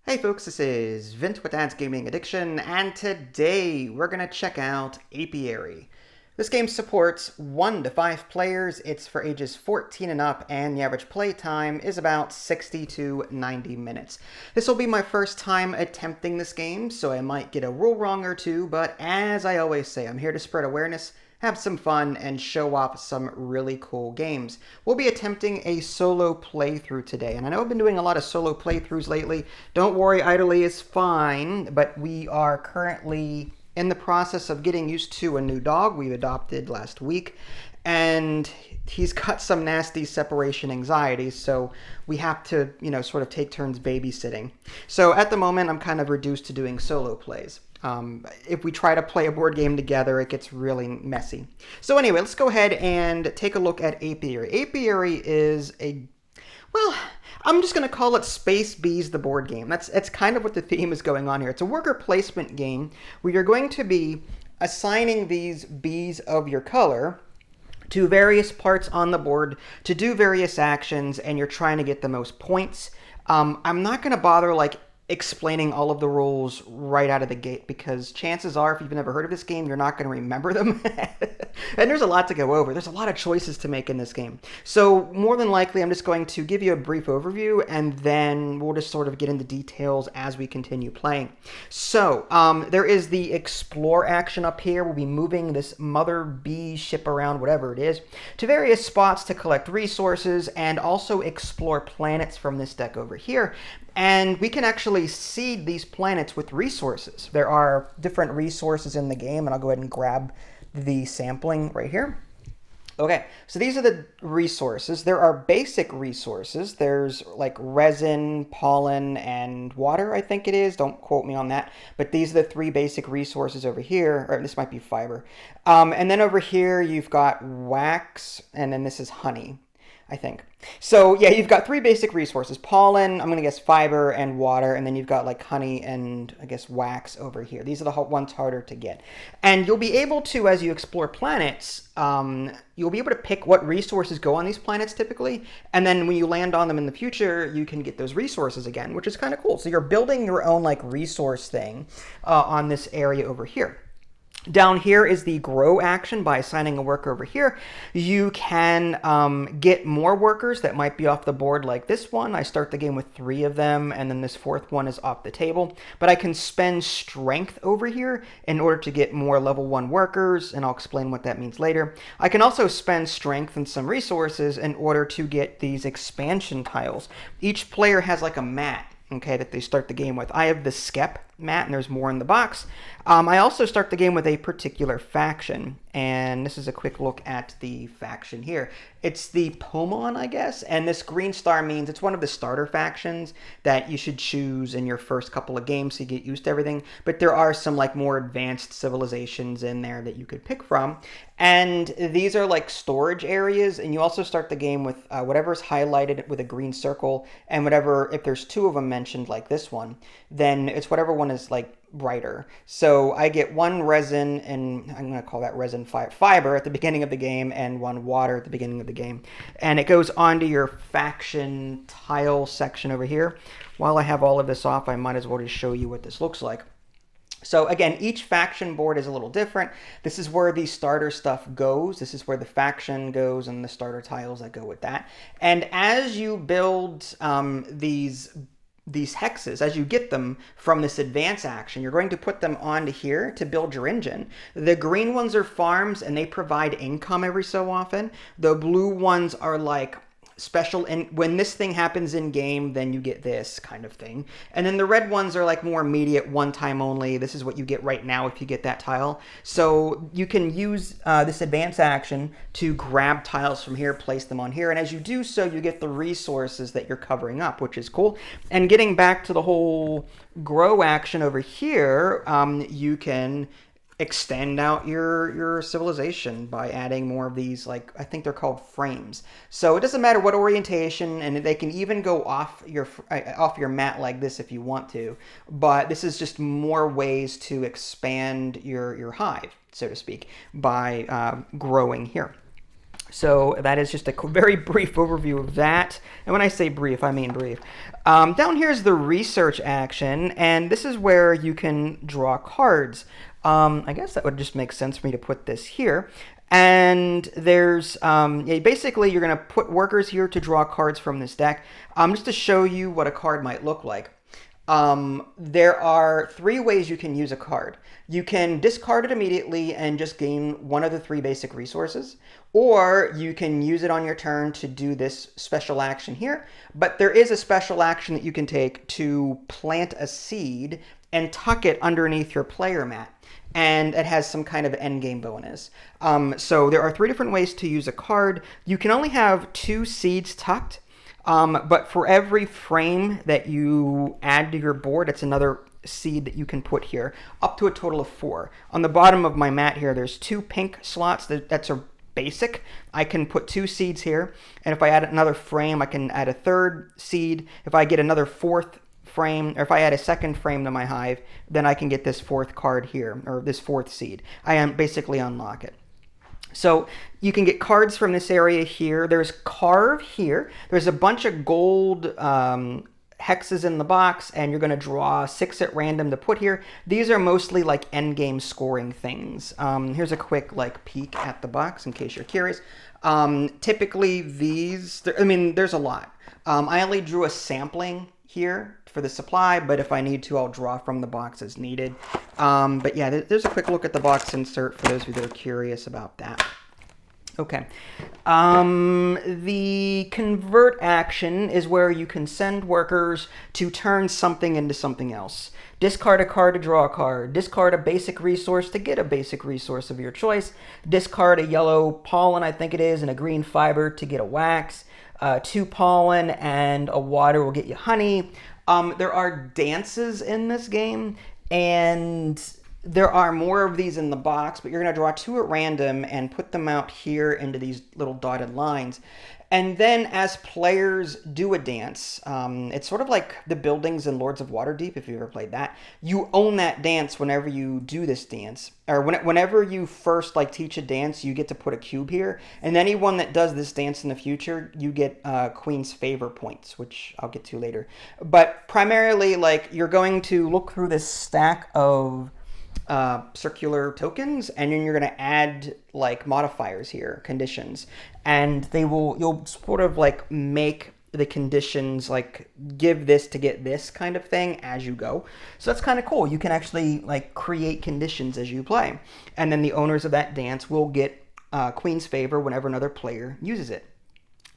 Hey folks, this is Vint with Dad's Gaming Addiction, and today we're going to check out Apiary. This game supports 1 to 5 players, it's for ages 14 and up, and the average play time is about 60 to 90 minutes. This will be my first time attempting this game, so I might get a rule wrong or two, but as I always say, I'm here to spread awareness, have some fun, and show off some really cool games. We'll be attempting a solo playthrough today, and I know I've been doing a lot of solo playthroughs lately. Don't worry, idly is fine, but we are currently in the process of getting used to a new dog we adopted last week, and he's got some nasty separation anxiety, so we have to, sort of take turns babysitting. So at the moment, I'm kind of reduced to doing solo plays. If we try to play a board game together, it gets really messy. So anyway, let's go ahead and take a look at Apiary. Apiary is I'm just going to call it Space Bees, the board game. That's kind of what the theme is going on here. It's a worker placement game where you're going to be assigning these bees of your color to various parts on the board to do various actions, and you're trying to get the most points. I'm not going to bother explaining all of the rules right out of the gate, because chances are, if you've never heard of this game, you're not going to remember them. And there's a lot to go over. There's a lot of choices to make in this game. So more than likely, I'm just going to give you a brief overview, and then we'll just sort of get into details as we continue playing. So there is the explore action up here. We'll be moving this mother bee ship around, whatever it is, to various spots to collect resources and also explore planets from this deck over here. And we can actually seed these planets with resources. There are different resources in the game, and I'll go ahead and grab the sampling right here. Okay, so these are the resources. There are basic resources. There's like resin, pollen, and water, I think it is. Don't quote me on that. But these are the 3 basic resources over here. Or this might be fiber. And then over here, you've got wax, and then this is honey, I think. So yeah, you've got 3 basic resources: pollen, I'm going to guess fiber, and water, and then you've got like honey and I guess wax over here. These are the ones harder to get. And you'll be able to, as you explore planets, you'll be able to pick what resources go on these planets typically, and then when you land on them in the future, you can get those resources again, which is kind of cool. So you're building your own resource thing on this area over here. Down here is the grow action. By assigning a worker over here, you can get more workers that might be off the board, like this one. I start the game with 3 of them, and then this 4th one is off the table. But I can spend strength over here in order to get more level 1 workers, and I'll explain what that means later. I can also spend strength and some resources in order to get these expansion tiles. Each player has like a mat, okay, that they start the game with. I have the Skep mat, and there's more in the box. I also start the game with a particular faction, and this is a quick look at the faction here. It's the Pomon, I guess, and this green star means it's one of the starter factions that you should choose in your first couple of games so you get used to everything, but there are some more advanced civilizations in there that you could pick from, and these are storage areas, and you also start the game with whatever's highlighted with a green circle, and whatever, if there's 2 of them mentioned like this one, then it's whatever one is brighter. So I get 1 resin, and I'm going to call that resin fiber at the beginning of the game, and 1 water at the beginning of the game. And it goes onto your faction tile section over here. While I have all of this off, I might as well just show you what this looks like. So again, each faction board is a little different. This is where the starter stuff goes. This is where the faction goes and the starter tiles that go with that. And as you build these hexes, as you get them from this advance action, you're going to put them onto here to build your engine. The green ones are farms, and they provide income every so often. The blue ones are special, and when this thing happens in game, then you get this kind of thing. And then the red ones are more immediate, one time only. This is what you get right now if you get that tile. So you can use this advance action to grab tiles from here, place them on here, and as you do so, you get the resources that you're covering up, which is cool. And getting back to the whole grow action over here, you can extend out your civilization by adding more of these, I think they're called frames. So it doesn't matter what orientation, and they can even go off your mat like this if you want to. But this is just more ways to expand your hive, so to speak, by growing here. So that is just a very brief overview of that. And when I say brief, I mean brief. Down here is the research action, and this is where you can draw cards. I guess that would just make sense for me to put this here. And there's, basically you're going to put workers here to draw cards from this deck. Just to show you what a card might look like. There are 3 ways you can use a card. You can discard it immediately and just gain one of the 3 basic resources, or you can use it on your turn to do this special action here. But there is a special action that you can take to plant a seed and tuck it underneath your player mat, and it has some kind of endgame bonus. So there are 3 different ways to use a card. You can only have 2 seeds tucked. But for every frame that you add to your board, it's another seed that you can put here, up to a total of 4. On the bottom of my mat here, there's 2 pink slots. That's a basic. I can put 2 seeds here, and if I add another frame, I can add a 3rd seed. If I get another 4th frame, or if I add a 2nd frame to my hive, then I can get this 4th card here, or this 4th seed. I basically unlock it. So you can get cards from this area here. There's carve here. There's a bunch of gold hexes in the box, and you're going to draw 6 at random to put here. These are mostly like end game scoring things. Here's a quick peek at the box in case you're curious. Typically these, there's a lot. I only drew a sampling here for the supply, but if I need to, I'll draw from the box as needed. But yeah, there's a quick look at the box insert for those of you that are curious about that. Okay. The convert action is where you can send workers to turn something into something else. Discard a card to draw a card. Discard a basic resource to get a basic resource of your choice. Discard a yellow pollen, I think it is, and a green fiber to get a wax. 2 pollen and a water will get you honey. There are dances in this game, and there are more of these in the box, but you're going to draw 2 at random and put them out here into these little dotted lines. And then as players do a dance, it's sort of like the buildings in Lords of Waterdeep, if you've ever played that. You own that dance whenever you do this dance. Or whenever you first teach a dance, you get to put a cube here. And anyone that does this dance in the future, you get Queen's Favor points, which I'll get to later. But primarily, you're going to look through this stack of circular tokens, and then you're going to add modifiers here, conditions, and you'll sort of make the conditions give this to get this kind of thing as you go. So that's kind of cool. You can actually create conditions as you play, and then the owners of that dance will get Queen's Favor whenever another player uses it.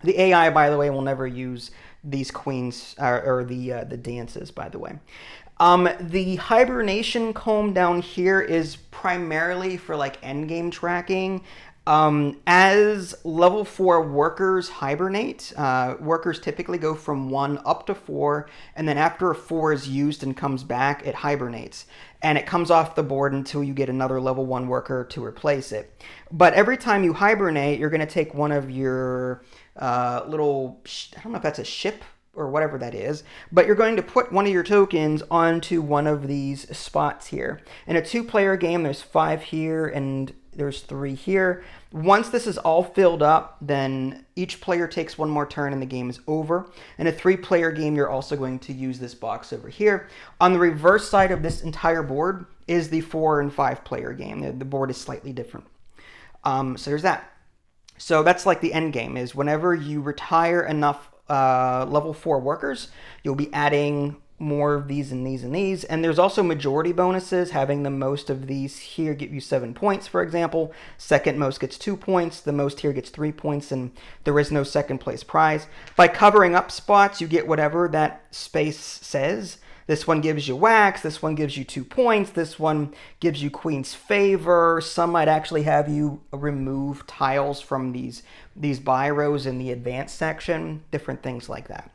The AI, by the way, will never use these queens or the dances, by the way. The hibernation comb down here is primarily for endgame tracking. As level 4 workers hibernate, workers typically go from 1 up to 4, and then after a 4 is used and comes back, it hibernates. And it comes off the board until you get another level 1 worker to replace it. But every time you hibernate, you're going to take one of your little, I don't know if that's a ship or whatever that is, but you're going to put one of your tokens onto one of these spots here. In a 2-player game, there's 5 here and there's 3 here. Once this is all filled up, then each player takes 1 more turn and the game is over. In a 3-player game, you're also going to use this box over here. On the reverse side of this entire board is the 4 and 5-player game. The board is slightly different. So there's that. So that's the end game, is whenever you retire enough level 4 workers, you'll be adding more of these and these and these. And there's also majority bonuses. Having the most of these here give you 7 points, for example. Second most gets 2 points. The most here gets 3 points, and there is no second place prize. By covering up spots, you get whatever that space says. This one gives you wax, this one gives you 2 points, this one gives you Queen's Favor. Some might actually have you remove tiles from these biros in the advanced section, different things like that.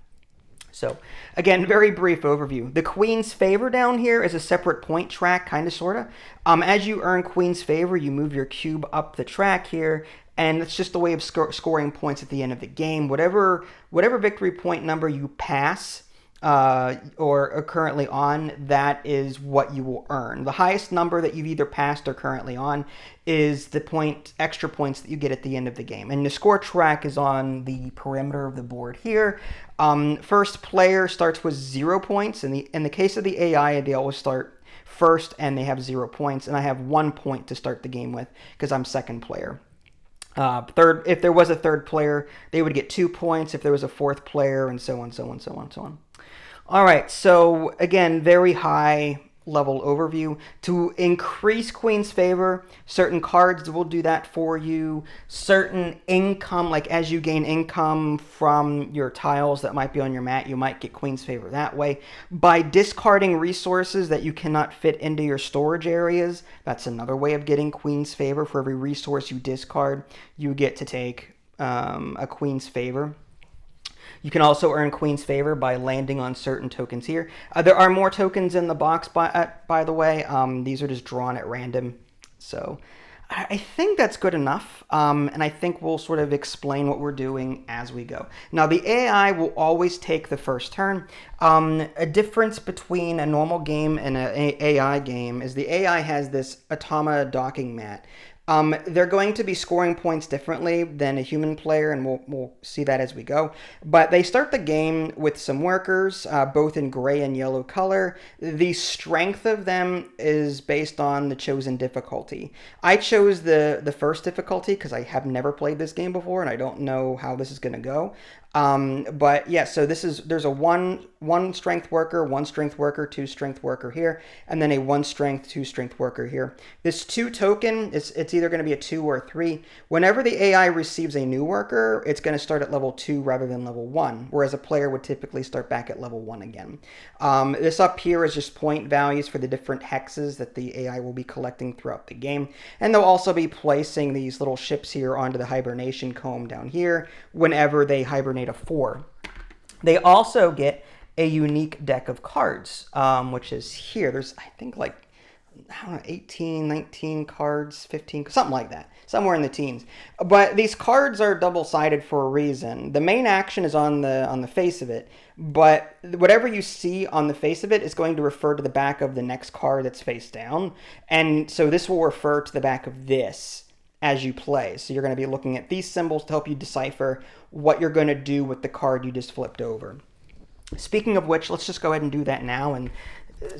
So again, very brief overview. The Queen's Favor down here is a separate point track, kind of, sort of. As you earn Queen's Favor, you move your cube up the track here, and it's just a way of scoring points at the end of the game. Whatever victory point number you pass, or are currently on, that is what you will earn. The highest number that you've either passed or currently on is the extra points that you get at the end of the game. And the score track is on the perimeter of the board here. First player starts with 0 points. In the case of the AI, they always start first and they have 0 points. And I have 1 point to start the game with because I'm second player. If there was a third player, they would get 2 points. If there was a fourth player, and so on, so on, so on, so on. All right, so again, very high level overview. To increase Queen's favor, certain cards will do that for you. Certain income, like as you gain income from your tiles that might be on your mat, you might get Queen's favor that way. By discarding resources that you cannot fit into your storage areas, that's another way of getting Queen's favor. For every resource you discard, you get to take a Queen's favor. You can also earn Queen's favor by landing on certain tokens here. There are more tokens in the box, by the way. These are just drawn at random. So I think that's good enough. And I think we'll sort of explain what we're doing as we go. Now, the AI will always take the first turn. A difference between a normal game and an AI game is the AI has this Automa docking mat. They're going to be scoring points differently than a human player, and we'll see that as we go. But they start the game with some workers, both in gray and yellow color. The strength of them is based on the chosen difficulty. I chose the first difficulty because I have never played this game before, and I don't know how this is going to go. But yeah, so there's a one strength worker, 1 strength worker, 2 strength worker here, and then a 1 strength, 2 strength worker here. This 2 token, it's either going to be a 2 or a 3. Whenever the AI receives a new worker, it's going to start at level 2 rather than level 1, whereas a player would typically start back at level 1 again. This up here is just point values for the different hexes that the AI will be collecting throughout the game, and they'll also be placing these little ships here onto the hibernation comb down here whenever they hibernate a 4. They also get a unique deck of cards, which is here. There's, I think, like, I don't know, 18, 19 cards, 15, something like that, somewhere in the teens. But these cards are double-sided for a reason. The main action is on the face of it, but whatever you see on the face of it is going to refer to the back of the next card that's face down. And so this will refer to the back of this as you play. So you're going to be looking at these symbols to help you decipher what you're going to do with the card you just flipped over. Speaking of which, let's just go ahead and do that now and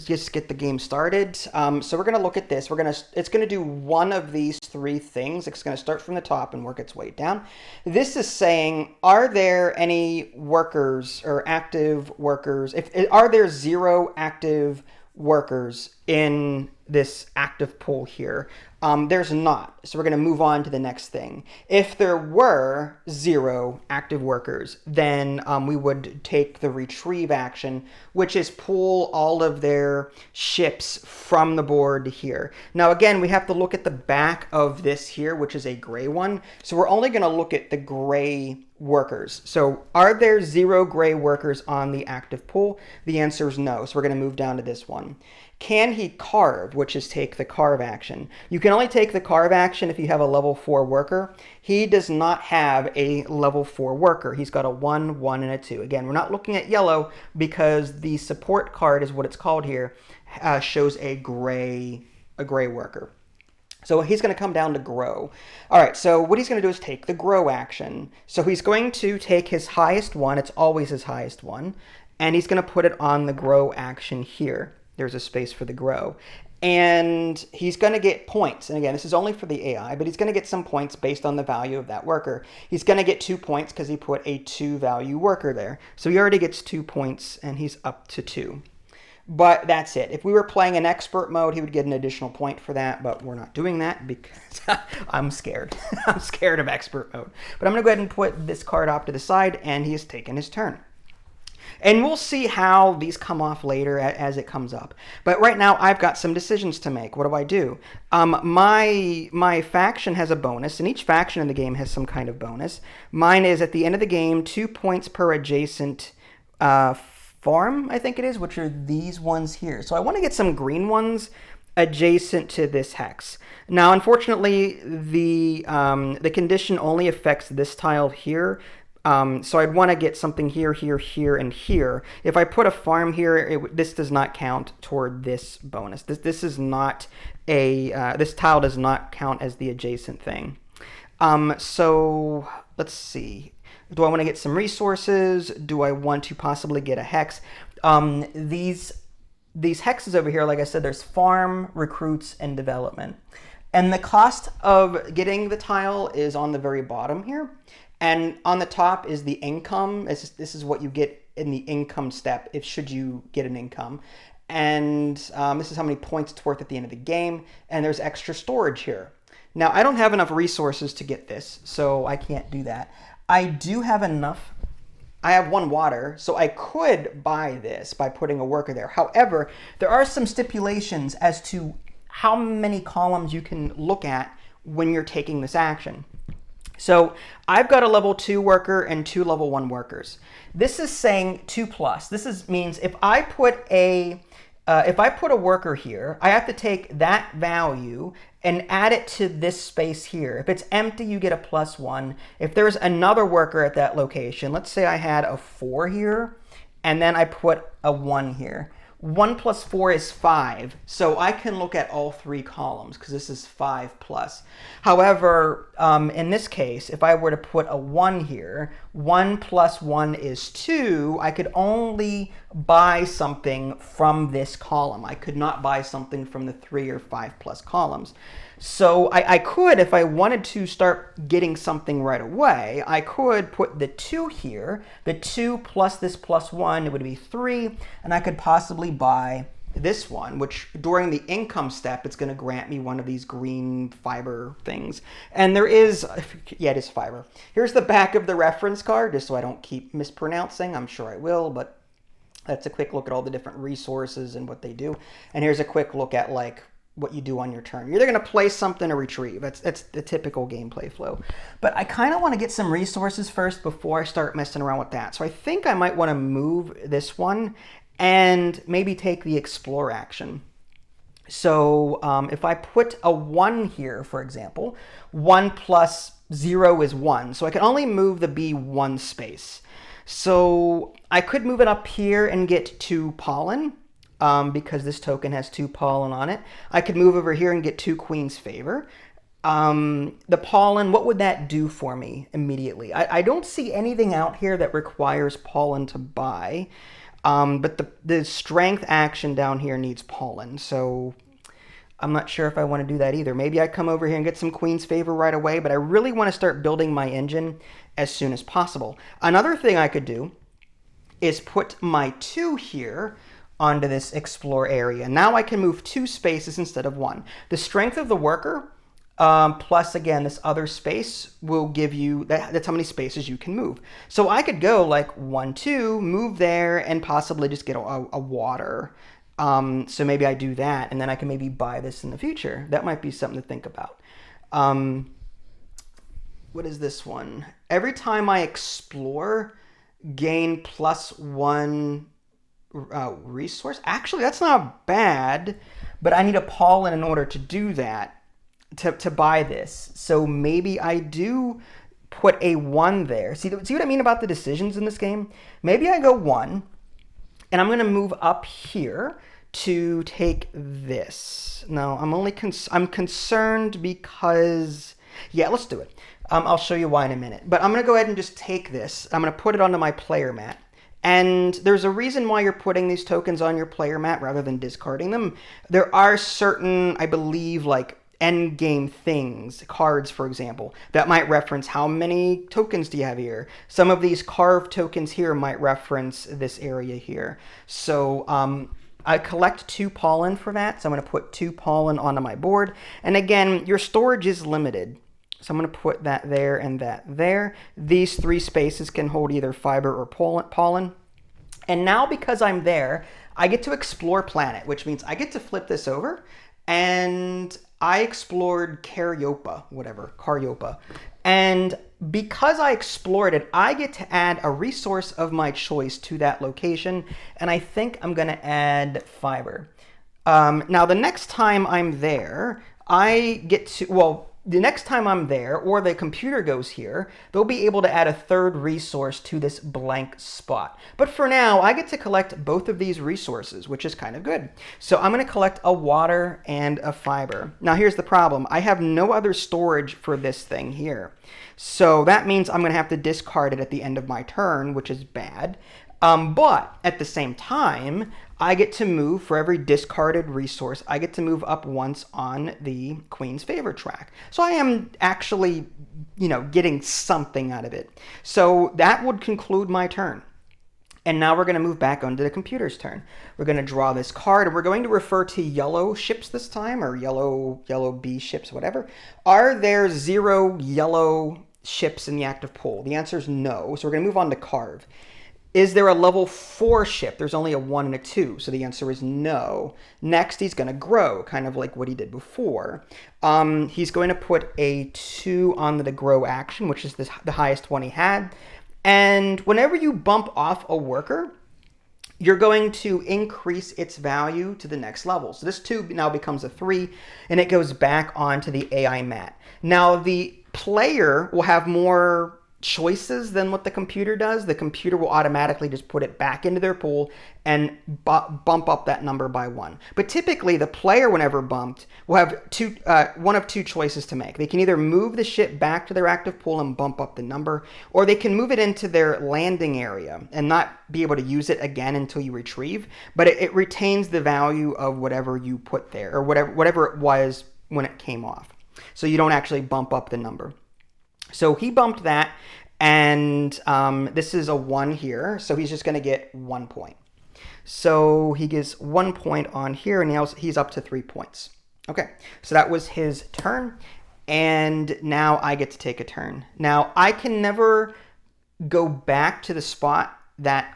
just get the game started. So we're going to look at this. It's going to do one of these 3 things. It's going to start from the top and work its way down. This is saying, are there any workers or active workers? Are there 0 active workers in this active pool here? There's not. So we're going to move on to the next thing. If there were 0 active workers, then we would take the retrieve action, which is pull all of their ships from the board here. Now, again, we have to look at the back of this here, which is a gray one. So we're only going to look at the gray workers. So are there 0 gray workers on the active pool? The answer is no. So we're going to move down to this one. Can he carve, which is take the carve action? You can only take the carve action if you have a level 4 worker. He does not have a level 4 worker. He's got a 1, 1, and a 2. Again, we're not looking at yellow because the support card is what it's called here, shows a gray worker. So he's going to come down to grow. All right, so what he's going to do is take the grow action. So he's going to take his highest one. It's always his highest one. And he's going to put it on the grow action here. There's a space for the grow. And he's going to get points. And again, this is only for the AI, but he's going to get some points based on the value of that worker. He's going to get 2 points because he put a 2 value worker there. So he already gets 2 points and he's up to 2. But that's it. If we were playing in expert mode, he would get an additional point for that, but we're not doing that because I'm scared. I'm scared of expert mode. But I'm going to go ahead and put this card off to the side, and he has taken his turn. And we'll see how these come off later as it comes up. But right now, I've got some decisions to make. What do? My faction has a bonus, and each faction in the game has some kind of bonus. Mine is, at the end of the game, 2 points per adjacent farm, I think it is, which are these ones here. So I want to get some green ones adjacent to this hex. Now, unfortunately, the condition only affects this tile here. So I'd want to get something here, here, here, and here. If I put a farm here, this does not count toward this bonus. This is not a, this tile does not count as the adjacent thing. So let's see. Do I want to get some resources? Do I want to possibly get a hex? These hexes over here, like I said, there's farm, recruits, and development. And the cost of getting the tile is on the very bottom here. And on the top is the income. This is what you get in the income step should you get an income. And this is how many points it's worth at the end of the game. And there's extra storage here. Now, I don't have enough resources to get this, so I can't do that. I do have enough. I have 1 water, so I could buy this by putting a worker there. However, there are some stipulations as to how many columns you can look at when you're taking this action. So I've got a level 2 worker and 2 level 1 workers. This is saying 2+. This means if I put a worker here, I have to take that value and add it to this space here. If it's empty, you get a +1. If there's another worker at that location, let's say I had a 4 here, and then I put a 1 here. 1 + 4 is 5, so I can look at all 3 columns because this is 5+. However, in this case, if I were to put a 1 here, 1 + 1 is 2. I could only buy something from this column. I could not buy something from the 3 or 5+ columns. So I could, if I wanted to start getting something right away, I could put the 2 here. The 2 plus this +1, it would be 3. And I could possibly buy this one, which during the income step, it's going to grant me one of these green fiber things. And there is, yeah, it is fiber. Here's the back of the reference card, just so I don't keep mispronouncing. I'm sure I will, but that's a quick look at all the different resources and what they do. And here's a quick look at like what you do on your turn. You're either going to play something or retrieve. That's the typical gameplay flow. But I kind of want to get some resources first before I start messing around with that. So I think I might want to move this one and maybe take the explore action. So if I put a 1 here, for example, 1 + 0 is 1. So I can only move the B 1 space. So I could move it up here and get 2 pollen. Because this token has 2 pollen on it. I could move over here and get 2 Queen's Favor. The pollen, what would that do for me immediately? I don't see anything out here that requires pollen to buy, but the strength action down here needs pollen, so I'm not sure if I want to do that either. Maybe I come over here and get some Queen's Favor right away, but I really want to start building my engine as soon as possible. Another thing I could do is put my 2 here onto this explore area. Now I can move 2 spaces instead of 1. The strength of the worker plus again this other space will give you that's how many spaces you can move. So I could go like 1, 2, move there, and possibly just get a water. So maybe I do that, and then I can maybe buy this in the future. That might be something to think about. What is this one? Every time I explore, gain +1 resource. Actually, that's not bad, but I need a pollen in order to do that, to buy this. So maybe I do put a 1 there. See what I mean about the decisions in this game? Maybe I go 1, and I'm going to move up here to take this. Now, I'm concerned because, yeah, let's do it. I'll show you why in a minute. But I'm going to go ahead and just take this. I'm going to put it onto my player mat. And there's a reason why you're putting these tokens on your player mat rather than discarding them. There are certain, I believe, like end game things, cards, for example, that might reference how many tokens do you have here. Some of these carved tokens here might reference this area here. So I collect 2 pollen for that. So I'm going to put 2 pollen onto my board. And again, your storage is limited. So I'm going to put that there and that there. These 3 spaces can hold either fiber or pollen. And now because I'm there, I get to explore planet, which means I get to flip this over. And I explored Caryopa. And because I explored it, I get to add a resource of my choice to that location. And I think I'm going to add fiber. Now, the next time I'm there, I get to, well, the next time I'm there, or the computer goes here, they'll be able to add a third resource to this blank spot. But for now, I get to collect both of these resources, which is kind of good. So I'm going to collect a water and a fiber. Now here's the problem. I have no other storage for this thing here. So that means I'm going to have to discard it at the end of my turn, which is bad. But at the same time, I get to move, for every discarded resource, I get to move up once on the Queen's Favor track. So I am actually, getting something out of it. So that would conclude my turn. And now we're going to move back onto the computer's turn. We're going to draw this card, and we're going to refer to yellow ships this time, or yellow B ships, whatever. Are there 0 yellow ships in the active pool? The answer is no. So we're going to move on to carve. Is there a level 4 ship? There's only a 1 and a 2, so the answer is no. Next, he's going to grow, kind of like what he did before. He's going to put a 2 on the grow action, which is the highest one he had. And whenever you bump off a worker, you're going to increase its value to the next level. So this 2 now becomes a 3, and it goes back onto the AI mat. Now, the player will have more choices than what the computer does. The computer will automatically just put it back into their pool and bump up that number by 1. But typically, the player, whenever bumped, will have one of 2 choices to make. They can either move the ship back to their active pool and bump up the number, or they can move it into their landing area and not be able to use it again until you retrieve, but it retains the value of whatever you put there, or whatever it was when it came off. So you don't actually bump up the number. So he bumped that, and this is a 1 here, so he's just going to get 1 point. So he gets 1 point on here, and now he's up to 3 points. Okay, so that was his turn, and now I get to take a turn. Now, I can never go back to the spot that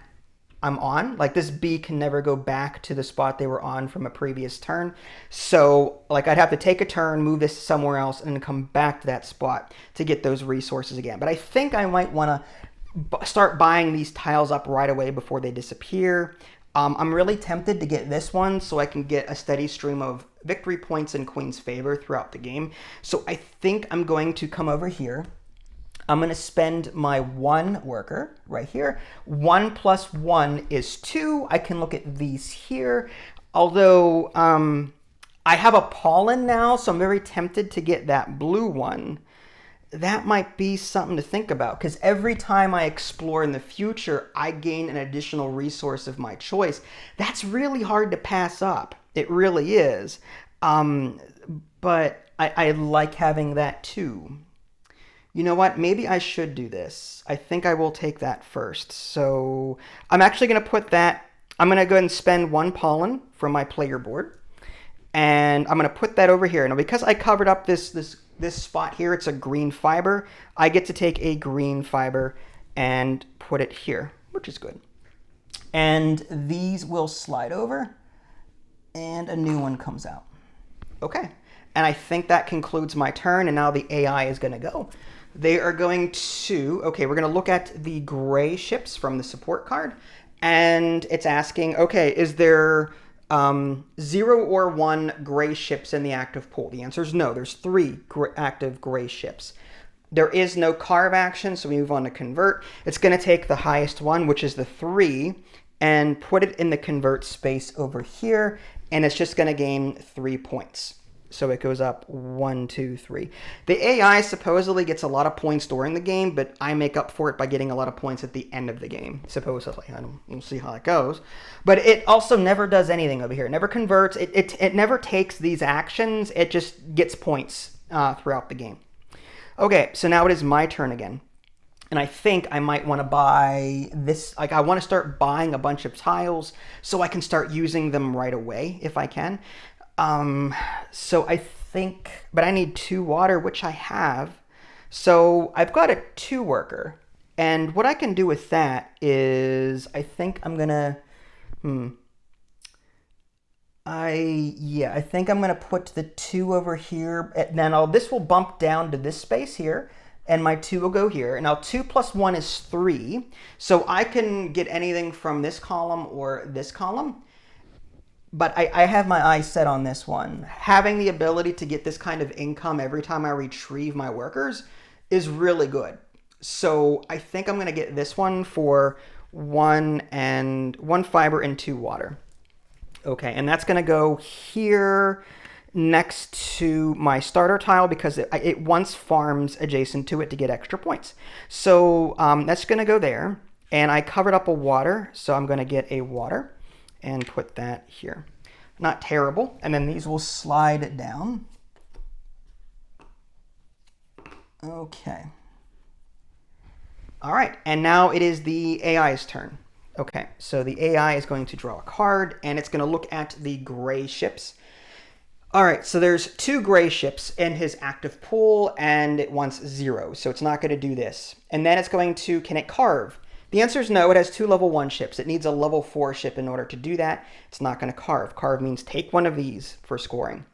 I'm on. Like, this B can never go back to the spot they were on from a previous turn. So, I'd have to take a turn, move this somewhere else, and then come back to that spot to get those resources again. But I think I might want to start buying these tiles up right away before they disappear. I'm really tempted to get this one so I can get a steady stream of victory points in Queen's Favor throughout the game. So I think I'm going to come over here. I'm going to spend my 1 worker right here. 1 plus 1 is 2. I can look at these here. Although I have a pollen now, so I'm very tempted to get that blue one. That might be something to think about, because every time I explore in the future, I gain an additional resource of my choice. That's really hard to pass up. It really is. But I like having that too. You know what? Maybe I should do this. I think I will take that first. So I'm actually going to put that, I'm going to go ahead and spend 1 pollen from my player board. And I'm going to put that over here. Now, because I covered up this spot here, it's a green fiber, I get to take a green fiber and put it here, which is good. And these will slide over, and a new one comes out. Okay. And I think that concludes my turn, and now the AI is going to go. They are going to, okay, we're going to look at the gray ships from the support card, and it's asking, okay, is there 0 or 1 gray ships in the active pool? The answer is no. There's 3 active gray ships. There is no carve action, so we move on to convert. It's going to take the highest one, which is the 3, and put it in the convert space over here, and it's just going to gain 3 points. So it goes up 1, 2, 3. The AI supposedly gets a lot of points during the game, but I make up for it by getting a lot of points at the end of the game, supposedly. We'll see how it goes. But it also never does anything over here. It never converts. It never takes these actions. It just gets points throughout the game. Okay, so now it is my turn again. And I think I might want to buy this. I want to start buying a bunch of tiles so I can start using them right away if I can. So I think, but I need 2 water, which I have. So I've got a 2 worker. And what I can do with that is, I think I'm gonna, I think I'm gonna put the 2 over here. And then this will bump down to this space here, and my 2 will go here. And now 2 plus 1 is 3. So I can get anything from this column or this column. but I have my eyes set on this one. Having the ability to get this kind of income every time I retrieve my workers is really good. So I think I'm going to get this one for one fiber and 2 water. Okay, and that's going to go here next to my starter tile because it once farms adjacent to it to get extra points. So that's going to go there. And I covered up a water, so I'm going to get a water and put that here. Not terrible. And then these will slide down. Okay. All right, and now it is the AI's turn. Okay, so the AI is going to draw a card, and it's going to look at the gray ships. All right, so there's 2 gray ships in his active pool, and it wants 0, so it's not going to do this. And then it's going to, can it carve? The answer is no. It has 2 level 1 ships. It needs a level 4 ship in order to do that. It's not going to carve. Carve means take one of these for scoring.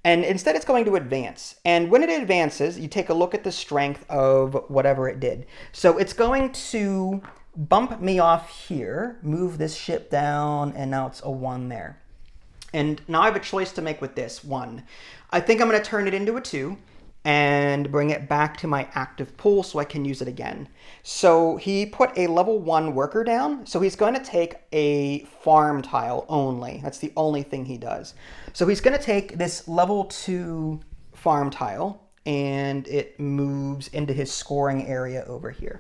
And instead it's going to advance. And when it advances, you take a look at the strength of whatever it did. So it's going to bump me off here, move this ship down, and now it's a 1 there. And now I have a choice to make with this 1. I think I'm going to turn it into a 2 and bring it back to my active pool so I can use it again. So he put a level 1 worker down, so he's going to take a farm tile only. That's the only thing he does. So he's going to take this level 2 farm tile, and it moves into his scoring area over here.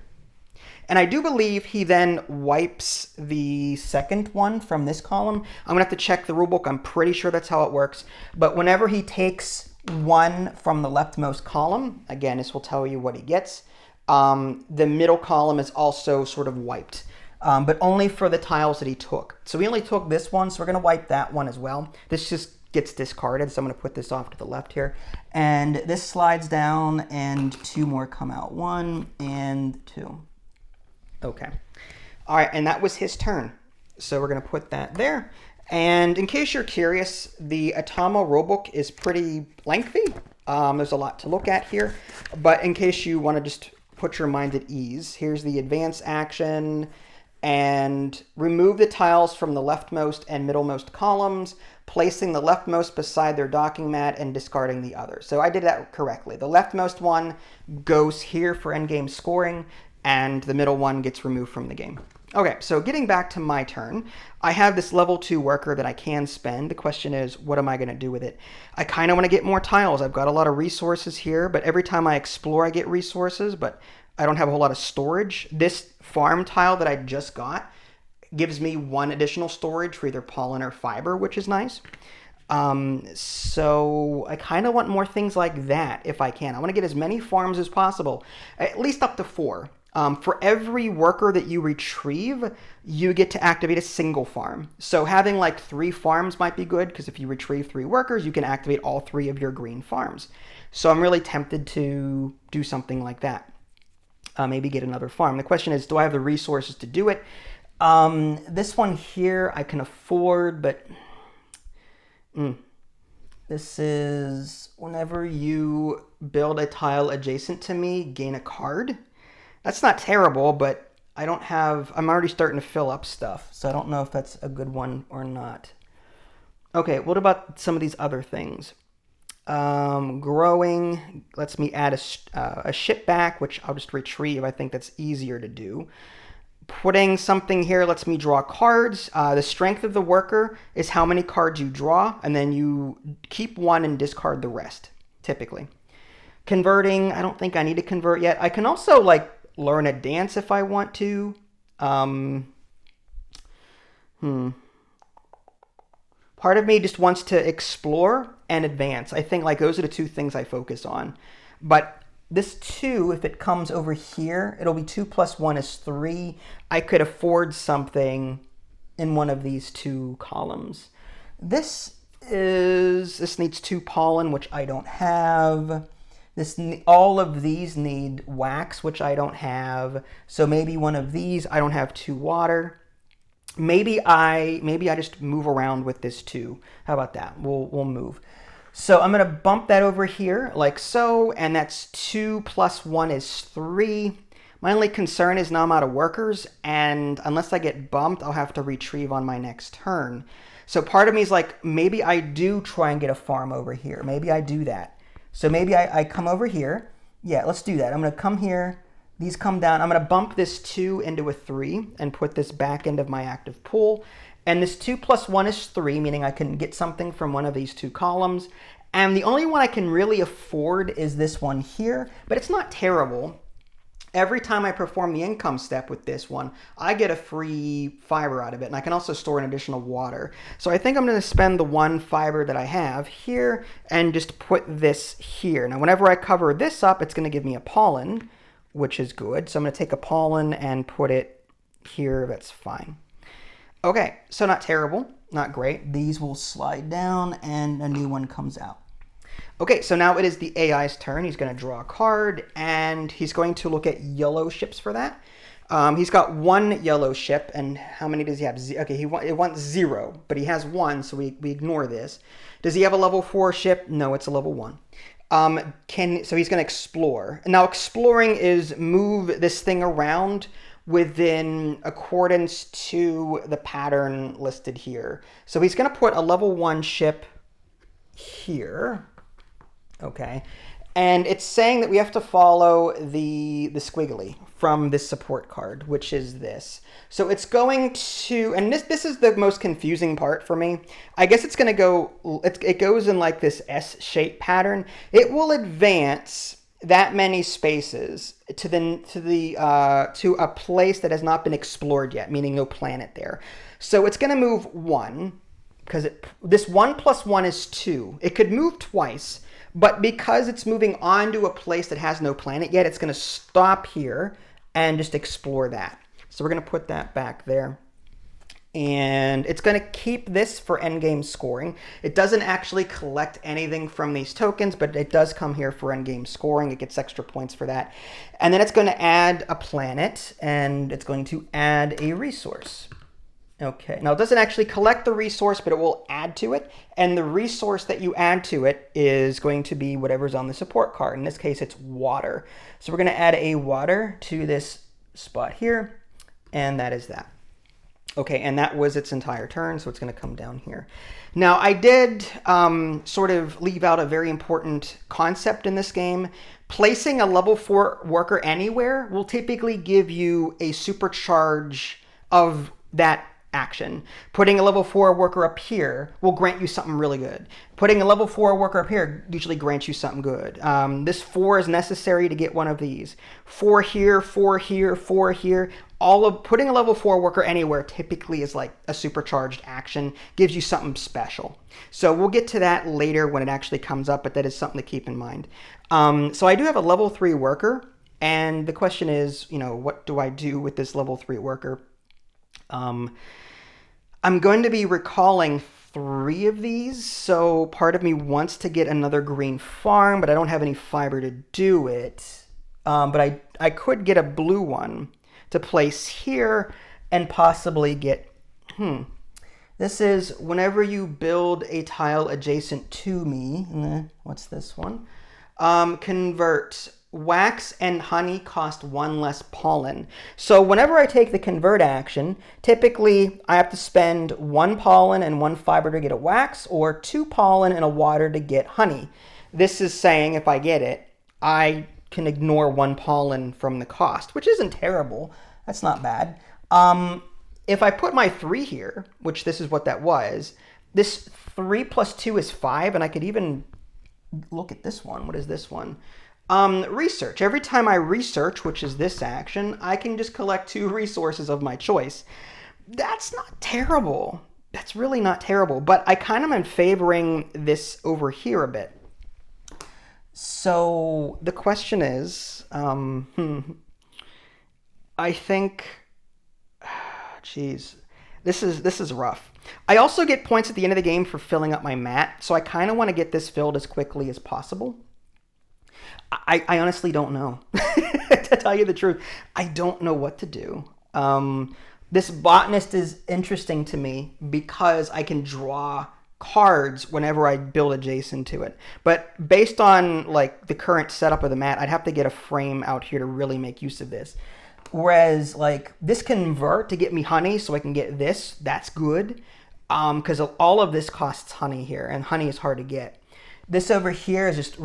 And I do believe he then wipes the second one from this column. I'm going to have to check the rulebook. I'm pretty sure that's how it works. But whenever he takes 1 from the leftmost column, again, this will tell you what he gets. The middle column is also sort of wiped, but only for the tiles that he took. So he only took this one, so we're going to wipe that one as well. This just gets discarded, so I'm going to put this off to the left here. And this slides down, and 2 more come out. 1 and 2. Okay. All right, and that was his turn. So we're going to put that there. And in case you're curious, the Atama rulebook is pretty lengthy. There's a lot to look at here. But in case you want to just put your mind at ease, here's the advance action. And remove the tiles from the leftmost and middlemost columns, placing the leftmost beside their docking mat and discarding the other. So I did that correctly. The leftmost one goes here for endgame scoring, and the middle one gets removed from the game. Okay, so getting back to my turn, I have this level 2 worker that I can spend. The question is, what am I going to do with it? I kind of want to get more tiles. I've got a lot of resources here, but every time I explore, I get resources, but I don't have a whole lot of storage. This farm tile that I just got gives me 1 additional storage for either pollen or fiber, which is nice. So I kind of want more things like that if I can. I want to get as many farms as possible, at least up to 4. For every worker that you retrieve, you get to activate a single farm. So having like 3 farms might be good, because if you retrieve 3 workers, you can activate all 3 of your green farms. So I'm really tempted to do something like that. Maybe get another farm. The question is, do I have the resources to do it? This one here I can afford, but this is whenever you build a tile adjacent to me, gain a card. That's not terrible, but I'm already starting to fill up stuff, so I don't know if that's a good one or not. Okay, what about some of these other things? Growing lets me add a ship back, which I'll just retrieve. I think that's easier to do. Putting something here lets me draw cards. The strength of the worker is how many cards you draw, and then you keep 1 and discard the rest, typically. Converting, I don't think I need to convert yet. I can also, learn a dance if I want to. Part of me just wants to explore and advance. I think those are the 2 things I focus on. But this 2, if it comes over here, it'll be 2 plus 1 is 3. I could afford something in one of these 2 columns. This needs 2 pollen, which I don't have. All of these need wax, which I don't have. So maybe one of these, I don't have 2 water. Maybe I just move around with this 2. How about that? We'll move. So I'm going to bump that over here like so, and that's 2 plus 1 is 3. My only concern is now I'm out of workers, and unless I get bumped, I'll have to retrieve on my next turn. So part of me is like, maybe I do try and get a farm over here. Maybe I do that. So maybe I come over here. Yeah, let's do that. I'm going to come here. These come down. I'm going to bump this 2 into a 3 and put this back end of my active pool. And this 2 plus 1 is 3, meaning I can get something from one of these 2 columns. And the only one I can really afford is this one here, but it's not terrible. Every time I perform the income step with this one, I get a free fiber out of it, and I can also store an additional water. So I think I'm going to spend the 1 fiber that I have here and just put this here. Now, whenever I cover this up, it's going to give me a pollen, which is good. So I'm going to take a pollen and put it here. That's fine. Okay, so not terrible, not great. These will slide down, and a new one comes out. Okay, so now it is the AI's turn. He's going to draw a card, and he's going to look at yellow ships for that. He's got 1 yellow ship, and how many does he have? Okay, it wants 0, but he has 1, so we ignore this. Does he have a level 4 ship? No, it's a level 1. So he's going to explore. Now, exploring is move this thing around within accordance to the pattern listed here. So he's going to put a level 1 ship here. Okay, and it's saying that we have to follow the squiggly from this support card, which is this. So it's going to, and this is the most confusing part for me. I guess it's going to go, it goes in like this S-shaped pattern. It will advance that many spaces to a place that has not been explored yet, meaning no planet there. So it's going to move 1, because this 1 plus 1 is 2. It could move twice, but because it's moving on to a place that has no planet yet, it's going to stop here and just explore that. So we're going to put that back there. And it's going to keep this for endgame scoring. It doesn't actually collect anything from these tokens, but it does come here for endgame scoring. It gets extra points for that. And then it's going to add a planet, and it's going to add a resource. Okay, now it doesn't actually collect the resource, but it will add to it. And the resource that you add to it is going to be whatever's on the support card. In this case, it's water. So we're going to add a water to this spot here, and that is that. Okay, and that was its entire turn, so it's going to come down here. Now, I did sort of leave out a very important concept in this game. Placing a level 4 worker anywhere will typically give you a supercharge of that action. Putting a level 4 worker up here will grant you something really good. Putting a level 4 worker up here usually grants you something good. This 4 is necessary to get one of these. 4 here, 4 here, 4 here. All of putting a level 4 worker anywhere typically is like a supercharged action, gives you something special. So we'll get to that later when it actually comes up, but that is something to keep in mind. So I do have a level 3 worker, and the question is, what do I do with this level 3 worker? I'm going to be recalling 3 of these, so part of me wants to get another green farm, but I don't have any fiber to do it. But I could get a blue one to place here and possibly get, this is whenever you build a tile adjacent to me, what's this one? Convert. Wax and honey cost 1 less pollen. So whenever I take the convert action, typically I have to spend 1 pollen and 1 fiber to get a wax, or 2 pollen and a water to get honey. This is saying if I get it, I can ignore 1 pollen from the cost, which isn't terrible. That's not bad. If I put my 3 here, which this is what that was, this 3 plus 2 is 5, and I could even look at this one. What is this one? Research. Every time I research, which is this action, I can just collect 2 resources of my choice. That's not terrible. That's really not terrible, but I kind of am favoring this over here a bit. So the question is, I think, geez, this is rough. I also get points at the end of the game for filling up my mat, so I kind of want to get this filled as quickly as possible. I honestly don't know. To tell you the truth, I don't know what to do. This botanist is interesting to me because I can draw cards whenever I build adjacent to it. But based on like the current setup of the mat, I'd have to get a frame out here to really make use of this. Whereas like this convert to get me honey so I can get this, that's good. because all of this costs honey here, and honey is hard to get. This over here is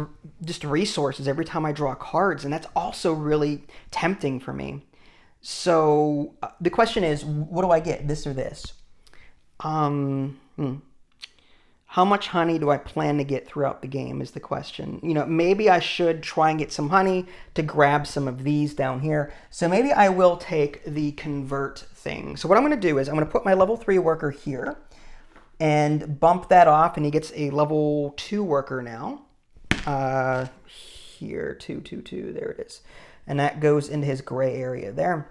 just resources every time I draw cards, and that's also really tempting for me. So the question is, what do I get, this or this? How much honey do I plan to get throughout the game is the question. You know, maybe I should try and get some honey to grab some of these down here. So maybe I will take the convert thing. So what I'm going to do is I'm going to put my level 3 worker here and bump that off, and he gets a level 2 worker now. Here, 2, 2, 2, there it is. And that goes into his gray area there.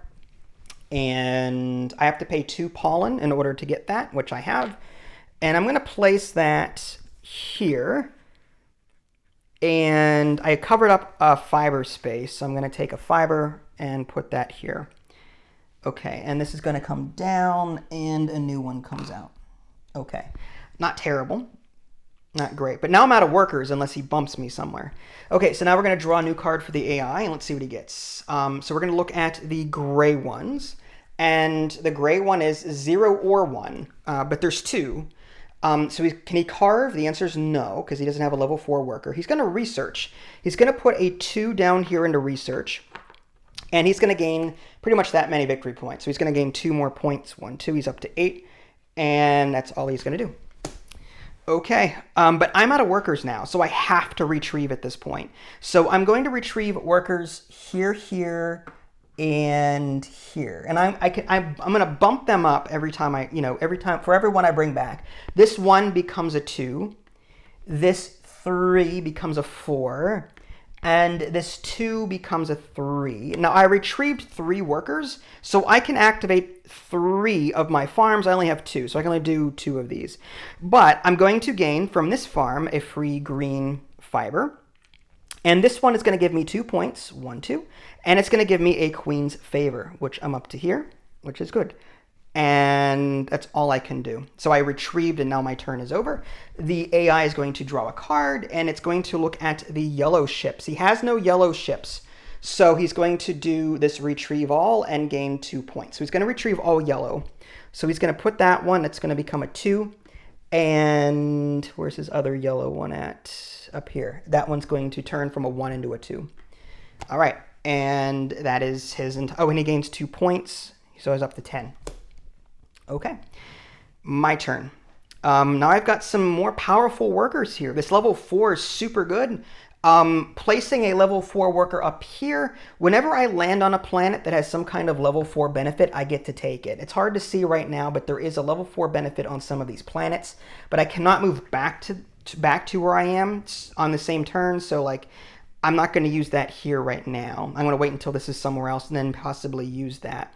And I have to pay 2 pollen in order to get that, which I have. And I'm going to place that here. And I covered up a fiber space, so I'm going to take a fiber and put that here. Okay, and this is going to come down, and a new one comes out. Okay, not terrible. Not great. But now I'm out of workers unless he bumps me somewhere. Okay, so now we're going to draw a new card for the AI, and let's see what he gets. So we're going to look at the gray ones. And the gray one is 0 or 1, but there's 2. So can he carve? The answer is no, because he doesn't have a level 4 worker. He's going to research. He's going to put a 2 down here into research. And he's going to gain pretty much that many victory points. So he's going to gain 2 more points. 1, 2. He's up to 8. And that's all he's going to do. Okay, but I'm out of workers now, so I have to retrieve at this point. So I'm going to retrieve workers here, here, and here. And I'm going to bump them up every time for every one I bring back. This 1 becomes a 2. This 3 becomes a 4. And this 2 becomes a 3. Now I retrieved 3 workers, so I can activate 3 of my farms. I only have 2, so I can only do 2 of these. But I'm going to gain from this farm a free green fiber. And this one is going to give me 2 points, 1, 2. And it's going to give me a queen's favor, which I'm up to here, which is good. And that's all I can do. So I retrieved, and now my turn is over. The AI is going to draw a card, and it's going to look at the yellow ships. He has no yellow ships, so he's going to do this retrieve all and gain 2 points. So he's going to retrieve all yellow. So he's going to put that one. It's going to become a 2. And where's his other yellow one at? Up here. That one's going to turn from a 1 into a 2. All right, and that is his. Oh, and he gains 2 points, so he's up to 10. Okay, my turn. Now I've got some more powerful workers here. This level 4 is super good. Placing a level 4 worker up here, whenever I land on a planet that has some kind of level 4 benefit, I get to take it. It's hard to see right now, but there is a level 4 benefit on some of these planets, but I cannot move back to where I am on the same turn, so like I'm not going to use that here right now. I'm going to wait until this is somewhere else and then possibly use that.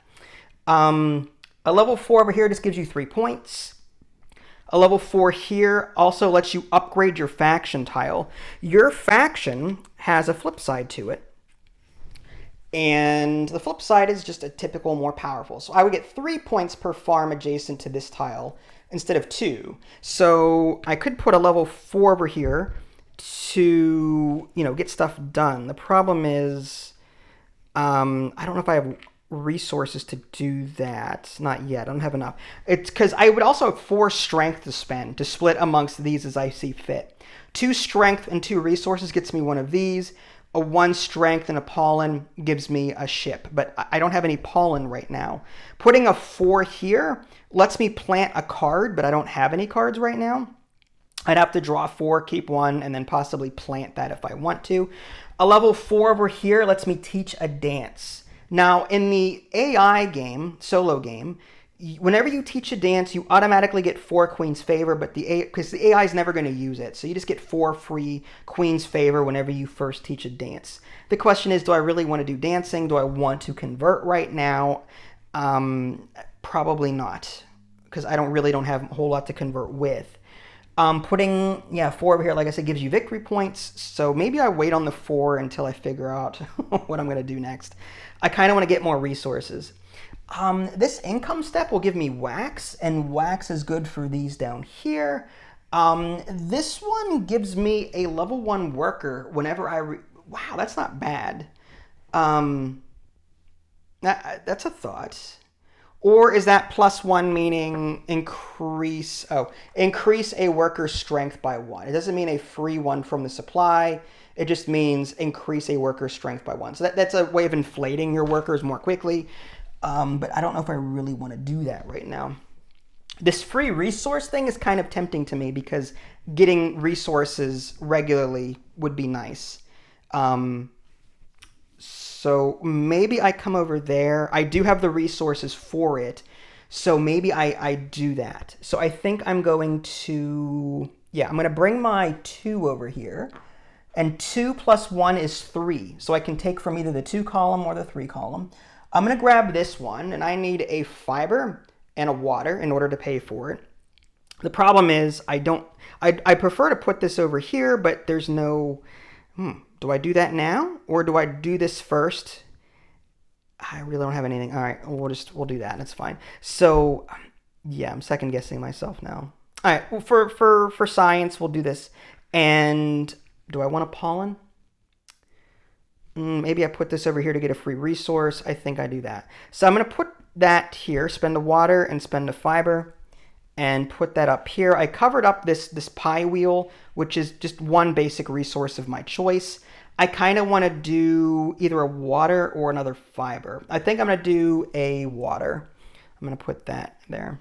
A level 4 over here just gives you 3 points. A level 4 here also lets you upgrade your faction tile. Your faction has a flip side to it. And the flip side is just a typical more powerful. So I would get 3 points per farm adjacent to this tile instead of 2. So I could put a level 4 over here to, get stuff done. The problem is, I don't know if I have resources to do that. Not yet. I don't have enough. It's because I would also have 4 strength to spend to split amongst these as I see fit. 2 strength and 2 resources gets me one of these. A 1 strength and a pollen gives me a ship, but I don't have any pollen right now. Putting a 4 here lets me plant a card, but I don't have any cards right now. I'd have to draw 4, keep 1, and then possibly plant that if I want to. A level 4 over here lets me teach a dance. Now, in the AI game, solo game, whenever you teach a dance, you automatically get 4 Queen's Favor, but because the AI is never going to use it. So you just get 4 free Queen's Favor whenever you first teach a dance. The question is, do I really want to do dancing? Do I want to convert right now? Probably not, because I really don't have a whole lot to convert with. Putting 4 over here, like I said, gives you victory points. So maybe I wait on the 4 until I figure out what I'm going to do next. I kind of want to get more resources. This income step will give me wax, and wax is good for these down here. This one gives me a level 1 worker whenever wow, that's not bad. That's a thought. Or is that +1 meaning increase a worker's strength by 1? It doesn't mean a free one from the supply. It just means increase a worker's strength by 1. So that's a way of inflating your workers more quickly. But I don't know if I really want to do that right now. This free resource thing is kind of tempting to me because getting resources regularly would be nice. So maybe I come over there. I do have the resources for it. So maybe I do that. So I think I'm going to, I'm going to bring my 2 over here. And 2 plus 1 is 3. So I can take from either the 2 column or the 3 column. I'm going to grab this one, and I need a fiber and a water in order to pay for it. The problem is I prefer to put this over here, but there's no, do I do that now? Or do I do this first? I really don't have anything. All right, we'll do that. That's fine. So yeah, I'm second guessing myself now. All right, well, for science, we'll do this. And do I want a pollen? Maybe I put this over here to get a free resource. I think I do that. So I'm going to put that here, spend a water and spend a fiber, and put that up here. I covered up this pie wheel, which is just one basic resource of my choice. I kind of want to do either a water or another fiber. I think I'm going to do a water. I'm going to put that there.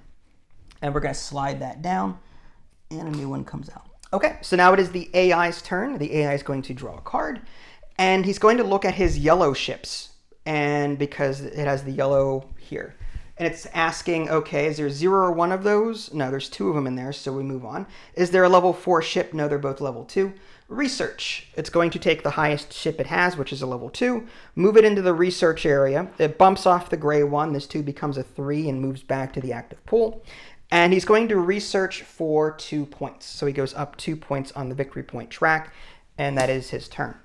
And we're going to slide that down, and a new one comes out. Okay, so now it is the AI's turn. The AI is going to draw a card, and he's going to look at his yellow ships, and because it has the yellow here. And it's asking, okay, is there 0 or 1 of those? No, there's 2 of them in there, so we move on. Is there a level 4 ship? No, they're both level 2. Research. It's going to take the highest ship it has, which is a level 2, move it into the research area. It bumps off the gray one. This 2 becomes a 3 and moves back to the active pool. And he's going to research for 2 points. So he goes up 2 points on the victory point track, and that is his turn.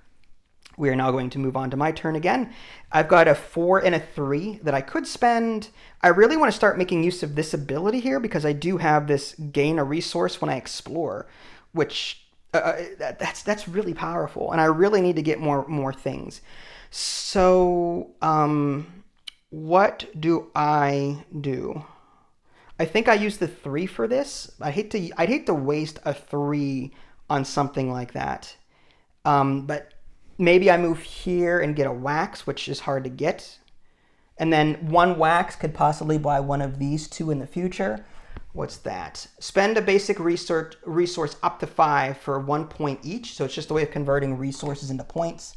We are now going to move on to my turn again. I've got a 4 and a 3 that I could spend. I really want to start making use of this ability here because I do have this gain a resource when I explore, which that's really powerful, and I really need to get more things. So what do I do? I think I use the 3 for this. I'd hate to waste a 3 on something like that. But maybe I move here and get a wax, which is hard to get. And then 1 wax could possibly buy one of these 2 in the future. What's that? Spend a basic resource up to 5 for 1 point each. So it's just a way of converting resources into points.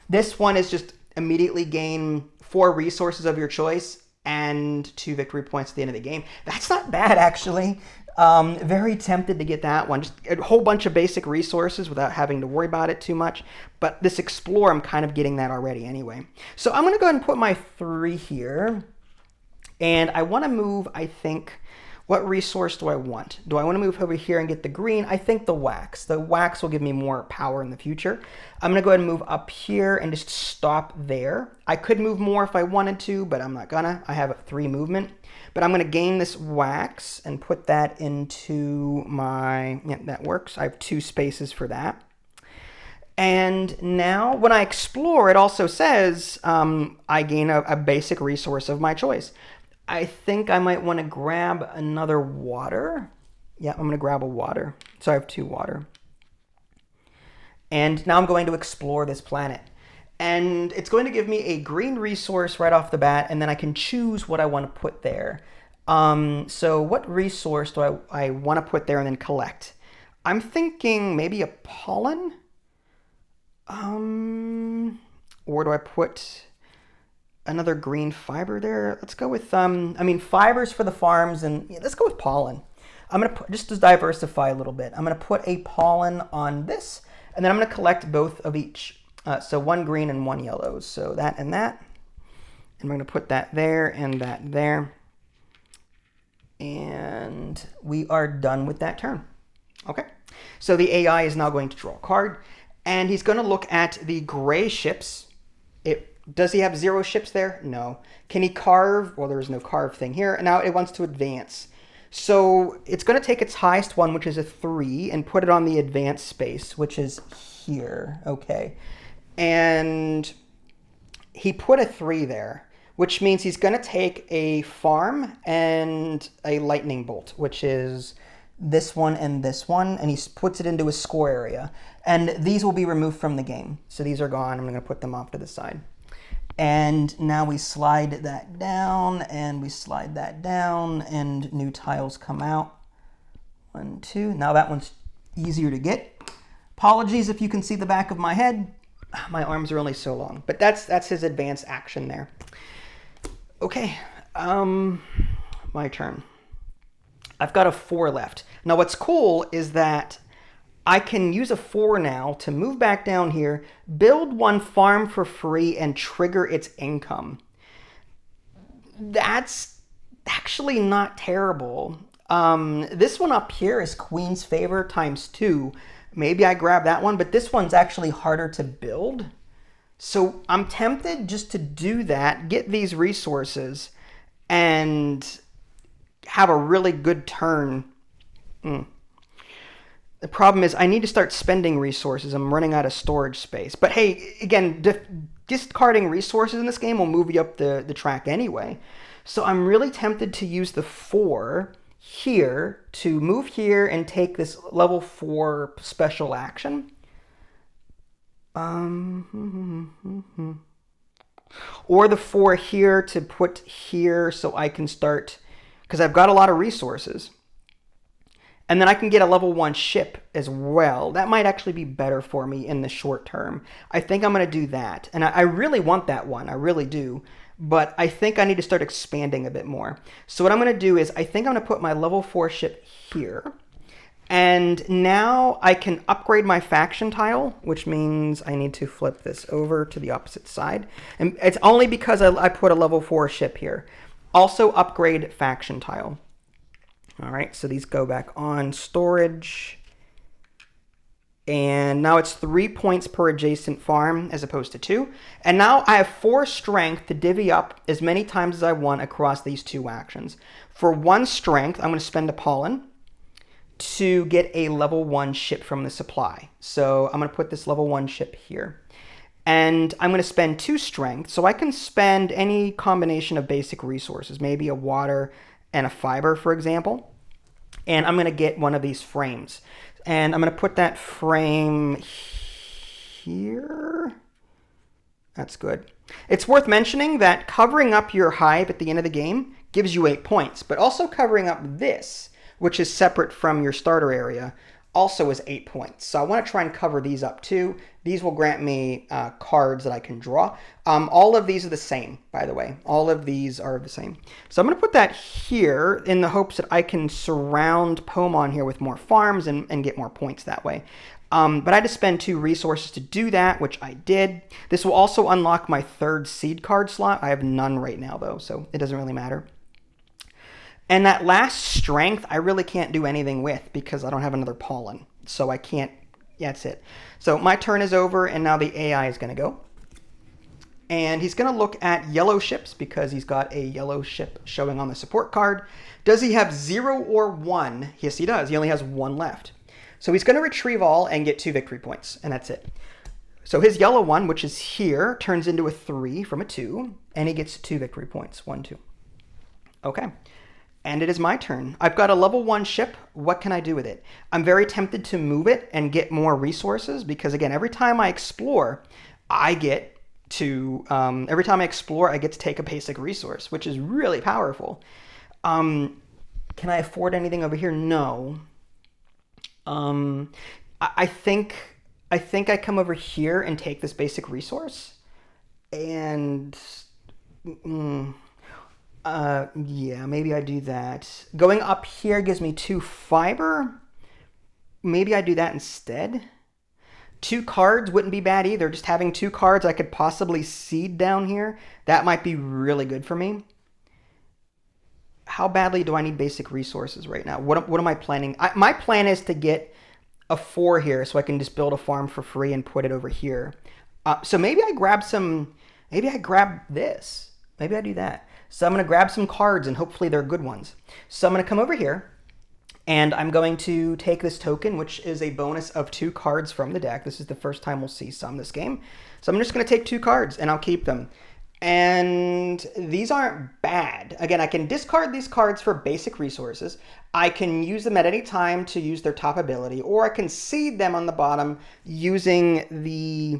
This one is just immediately gain 4 resources of your choice and 2 victory points at the end of the game. That's not bad, actually. Very tempted to get that one. Just a whole bunch of basic resources without having to worry about it too much. But this Explore, I'm kind of getting that already anyway. So I'm going to go ahead and put my 3 here. And I want to move, I think, what resource do I want? Do I want to move over here and get the green? I think the wax. The wax will give me more power in the future. I'm going to go ahead and move up here and just stop there. I could move more if I wanted to, but I'm not gonna. I have a 3 movement. But I'm going to gain this wax and put that into my, yeah, that works. I have 2 spaces for that. And now when I explore, it also says I gain a basic resource of my choice. I think I might want to grab another water. Yeah, I'm going to grab a water. So I have 2 water. And now I'm going to explore this planet. And it's going to give me a green resource right off the bat, and then I can choose what I want to put there. So what resource do I want to put there and then collect? I'm thinking maybe a pollen? Or do I put another green fiber there? Let's go with, fibers for the farms, and yeah, let's go with pollen. I'm going to put, just to diversify a little bit, I'm going to put a pollen on this, and then I'm going to collect both of each. So 1 green and 1 yellow. So that and that. And we're going to put that there and that there. And we are done with that turn. Okay. So the AI is now going to draw a card. And he's going to look at the gray ships. Does he have 0 ships there? No. Can he carve? Well, there's no carve thing here. And now it wants to advance. So it's going to take its highest one, which is a 3, and put it on the advanced space, which is here. Okay. And he put a 3 there, which means he's going to take a farm and a lightning bolt, which is this one, and he puts it into his score area. And these will be removed from the game. So these are gone. I'm going to put them off to the side. And now we slide that down, and we slide that down, and new tiles come out. 1, 2. Now that one's easier to get. Apologies if you can see the back of my head. My arms are only so long. But that's his advanced action there. Okay, my turn. I've got a 4 left. Now what's cool is that I can use a 4 now to move back down here, build 1 farm for free, and trigger its income. That's actually not terrible. This one up here is Queen's Favor ×2. Maybe I grab that one, but this one's actually harder to build. So I'm tempted just to do that, get these resources, and have a really good turn. The problem is I need to start spending resources. I'm running out of storage space. But hey, again, discarding resources in this game will move you up the track anyway. So I'm really tempted to use the 4 here to move here and take this level 4 special action. Or the 4 here to put here so I can start, because I've got a lot of resources. And then I can get a level 1 ship as well. That might actually be better for me in the short term. I think I'm going to do that. And I really want that one. I really do. But I think I need to start expanding a bit more. So what I'm going to do is I think I'm going to put my level 4 ship here. And now I can upgrade my faction tile, which means I need to flip this over to the opposite side. And it's only because I put a level 4 ship here. Also upgrade faction tile. All right, so these go back on storage. And now it's 3 points per adjacent farm as opposed to 2. And now I have 4 strength to divvy up as many times as I want across these 2 actions. For 1 strength, I'm going to spend a pollen to get a level 1 ship from the supply. So I'm going to put this level 1 ship here. And I'm going to spend 2 strength, so I can spend any combination of basic resources, maybe a water and a fiber, for example. And I'm going to get one of these frames. And I'm going to put that frame here. That's good. It's worth mentioning that covering up your hive at the end of the game gives you 8 points, but also covering up this, which is separate from your starter area, also is 8 points. So I want to try and cover these up too. These will grant me cards that I can draw. All of these are the same, by the way. All of these are the same. So I'm going to put that here in the hopes that I can surround Pomon here with more farms and get more points that way. But I had to spend 2 resources to do that, which I did. This will also unlock my 3rd seed card slot. I have none right now, though, so it doesn't really matter. And that last strength, I really can't do anything with because I don't have another pollen. So I can't, yeah, that's it. So my turn is over, and now the AI is going to go. And he's going to look at yellow ships because he's got a yellow ship showing on the support card. Does he have 0 or 1? Yes, he does. He only has 1 left. So he's going to retrieve all and get 2 victory points, and that's it. So his yellow one, which is here, turns into a 3 from a 2, and he gets 2 victory points. 1, 2. Okay. And it is my turn. I've got a level 1 ship. What can I do with it? I'm very tempted to move it and get more resources because, again, every time I explore, I get to take a basic resource, which is really powerful. Can I afford anything over here? No. I think I come over here and take this basic resource. And... yeah, maybe I do that. Going up here gives me 2 fiber. Maybe I do that instead. 2 cards wouldn't be bad either. Just having 2 cards I could possibly seed down here. That might be really good for me. How badly do I need basic resources right now? What am I planning? My plan is to get a 4 here so I can just build a farm for free and put it over here. So maybe I grab some... Maybe I grab this. Maybe I do that. So I'm going to grab some cards, and hopefully they're good ones. So I'm going to come over here, and I'm going to take this token, which is a bonus of 2 cards from the deck. This is the first time we'll see some this game. So I'm just going to take 2 cards, and I'll keep them. And these aren't bad. Again, I can discard these cards for basic resources. I can use them at any time to use their top ability, or I can seed them on the bottom using the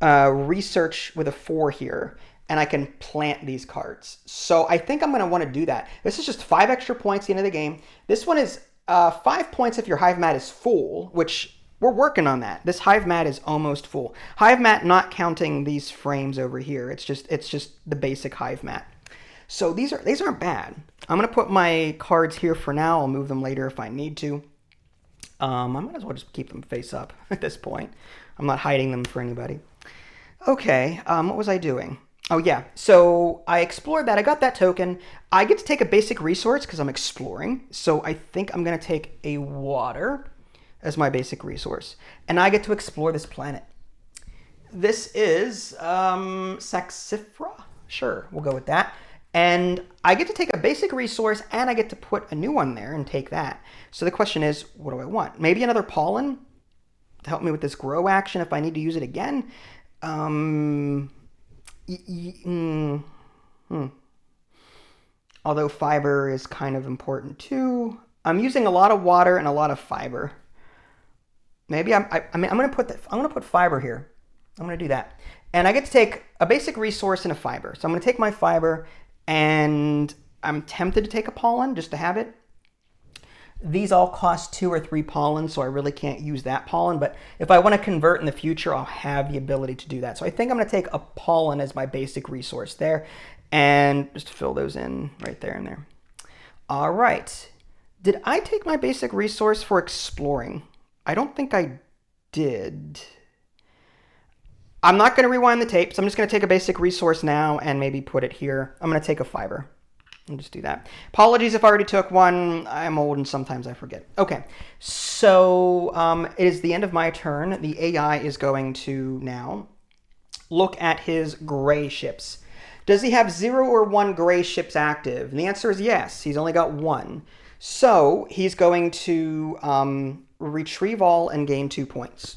research with a 4 here, and I can plant these cards. So I think I'm going to want to do that. This is just 5 extra points at the end of the game. This one is 5 points if your hive mat is full, which we're working on that. This hive mat is almost full. Hive mat not counting these frames over here. It's just the basic hive mat. So these aren't bad. I'm gonna put my cards here for now. I'll move them later if I need to. I might as well just keep them face up at this point. I'm not hiding them for anybody. Okay, what was I doing? Oh yeah, so I explored that. I got that token. I get to take a basic resource because I'm exploring. So I think I'm gonna take a water as my basic resource. And I get to explore this planet. This is Saxifra? Sure, we'll go with that. And I get to take a basic resource and I get to put a new one there and take that. So the question is, what do I want? Maybe another pollen to help me with this grow action if I need to use it again. Although fiber is kind of important too. I'm using a lot of water and a lot of fiber. Maybe I'm gonna put fiber here. I'm gonna do that, and I get to take a basic resource and a fiber. So I'm gonna take my fiber, and I'm tempted to take a pollen just to have it. These all cost 2 or 3 pollen, so I really can't use that pollen. But if I want to convert in the future, I'll have the ability to do that. So I think I'm gonna take a pollen as my basic resource there, and just fill those in right there and there. All right. Did I take my basic resource for exploring? I don't think I did. I'm not going to rewind the tape, so I'm just going to take a basic resource now and maybe put it here. I'm going to take a fiber. I'll just do that. Apologies if I already took one. I'm old and sometimes I forget. Okay, so it is the end of my turn. The AI is going to now look at his gray ships. Does he have 0 or 1 gray ships active? And the answer is yes. He's only got 1. So he's going to retrieve all and gain 2 points.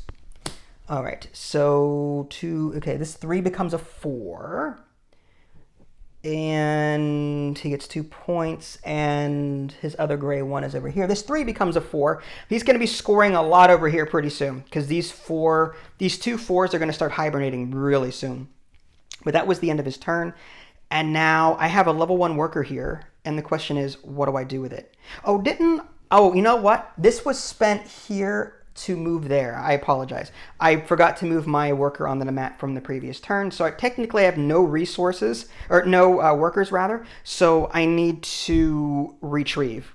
All right, so okay, this 3 becomes a 4. And he gets 2 points, and his other gray one is over here. This 3 becomes a 4. He's going to be scoring a lot over here pretty soon, because these 2 4s are going to start hibernating really soon. But that was the end of his turn. And now I have a level 1 worker here, and the question is, what do I do with it? Oh, you know what? This was spent here to move there. I apologize. I forgot to move my worker on the map from the previous turn, so I technically have no resources, or no workers rather, so I need to retrieve.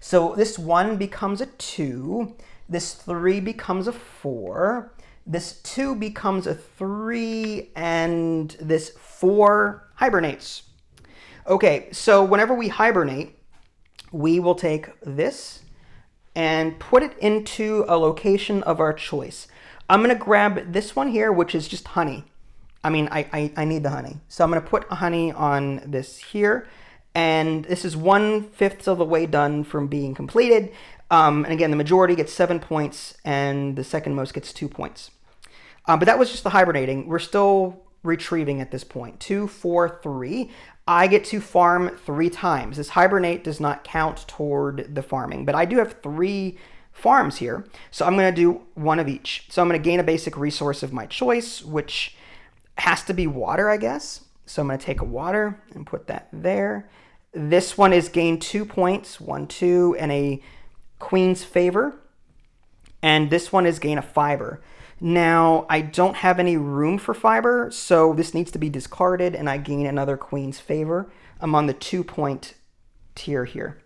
So this 1 becomes a 2, this 3 becomes a 4, this 2 becomes a 3, and this 4 hibernates. Okay, so whenever we hibernate, we will take this and put it into a location of our choice. I'm gonna grab this one here, which is just honey. I mean, I need the honey. So I'm gonna put honey on this here, and this is 1/5 of the way done from being completed. And again, the majority gets 7 points, and the second most gets 2 points. But that was just the hibernating. We're still retrieving at this point. 2, 4, 3. I get to farm 3 times. This hibernate does not count toward the farming, but I do have 3 farms here. So I'm going to do 1 of each. So I'm going to gain a basic resource of my choice, which has to be water, I guess. So I'm going to take a water and put that there. This one is gain 2 points, 1, 2, and a queen's favor. And this one is gain a fiber. Now, I don't have any room for fiber, so this needs to be discarded, and I gain another queen's favor. I'm on the 2-point tier here.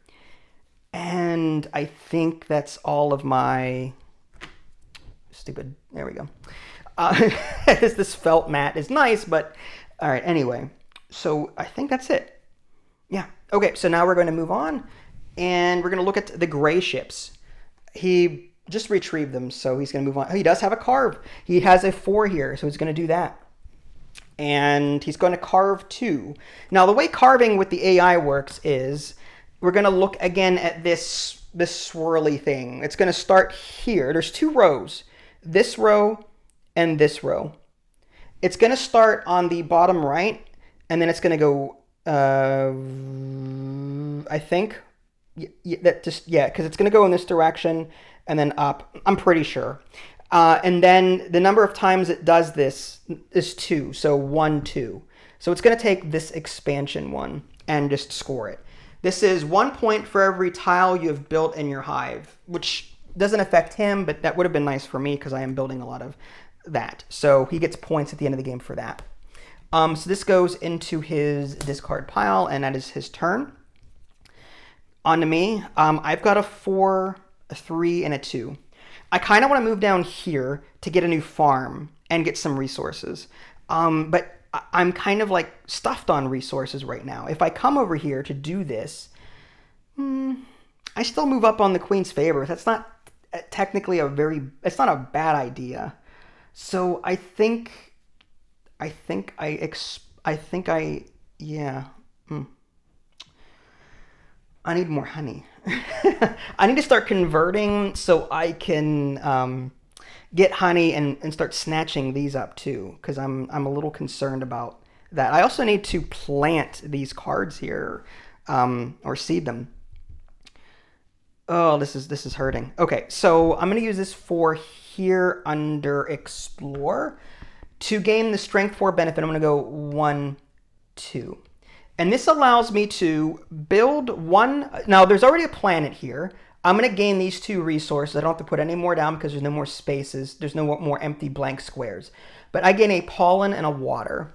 And I think that's all of my... Stupid. There we go. This felt mat is nice, but... All right, anyway. So I think that's it. Yeah. Okay, so now we're going to move on, and we're going to look at the gray ships. He just retrieved them, so he's going to move on. Oh, he does have a carve. He has a 4 here, so he's going to do that. And he's going to carve 2. Now, the way carving with the AI works is we're going to look again at this swirly thing. It's going to start here. There's 2 rows, this row and this row. It's going to start on the bottom right, and then it's going to go, I think, because it's going to go in this direction and then up. I'm pretty sure. And then the number of times it does this is 2, so 1, 2. So it's going to take this expansion one and just score it. This is 1 point for every tile you have built in your hive, which doesn't affect him, but that would have been nice for me because I am building a lot of that. So he gets points at the end of the game for that. So this goes into his discard pile, and that is his turn. On to me. I've got a 4, a 3, and a 2. I kind of want to move down here to get a new farm and get some resources. But I'm kind of like stuffed on resources right now. If I come over here to do this, I still move up on the queen's favor. That's not technically it's not a bad idea. So I need more honey. I need to start converting so I can get honey and start snatching these up too, because I'm a little concerned about that. I also need to plant these cards here, or seed them. Oh, this is hurting. Okay, so I'm going to use this for here under Explore to gain the Strength 4 benefit. I'm going to go 1, 2. And this allows me to build one. Now, there's already a planet here. I'm going to gain these 2 resources. I don't have to put any more down because there's no more spaces. There's no more empty blank squares. But I gain a pollen and a water.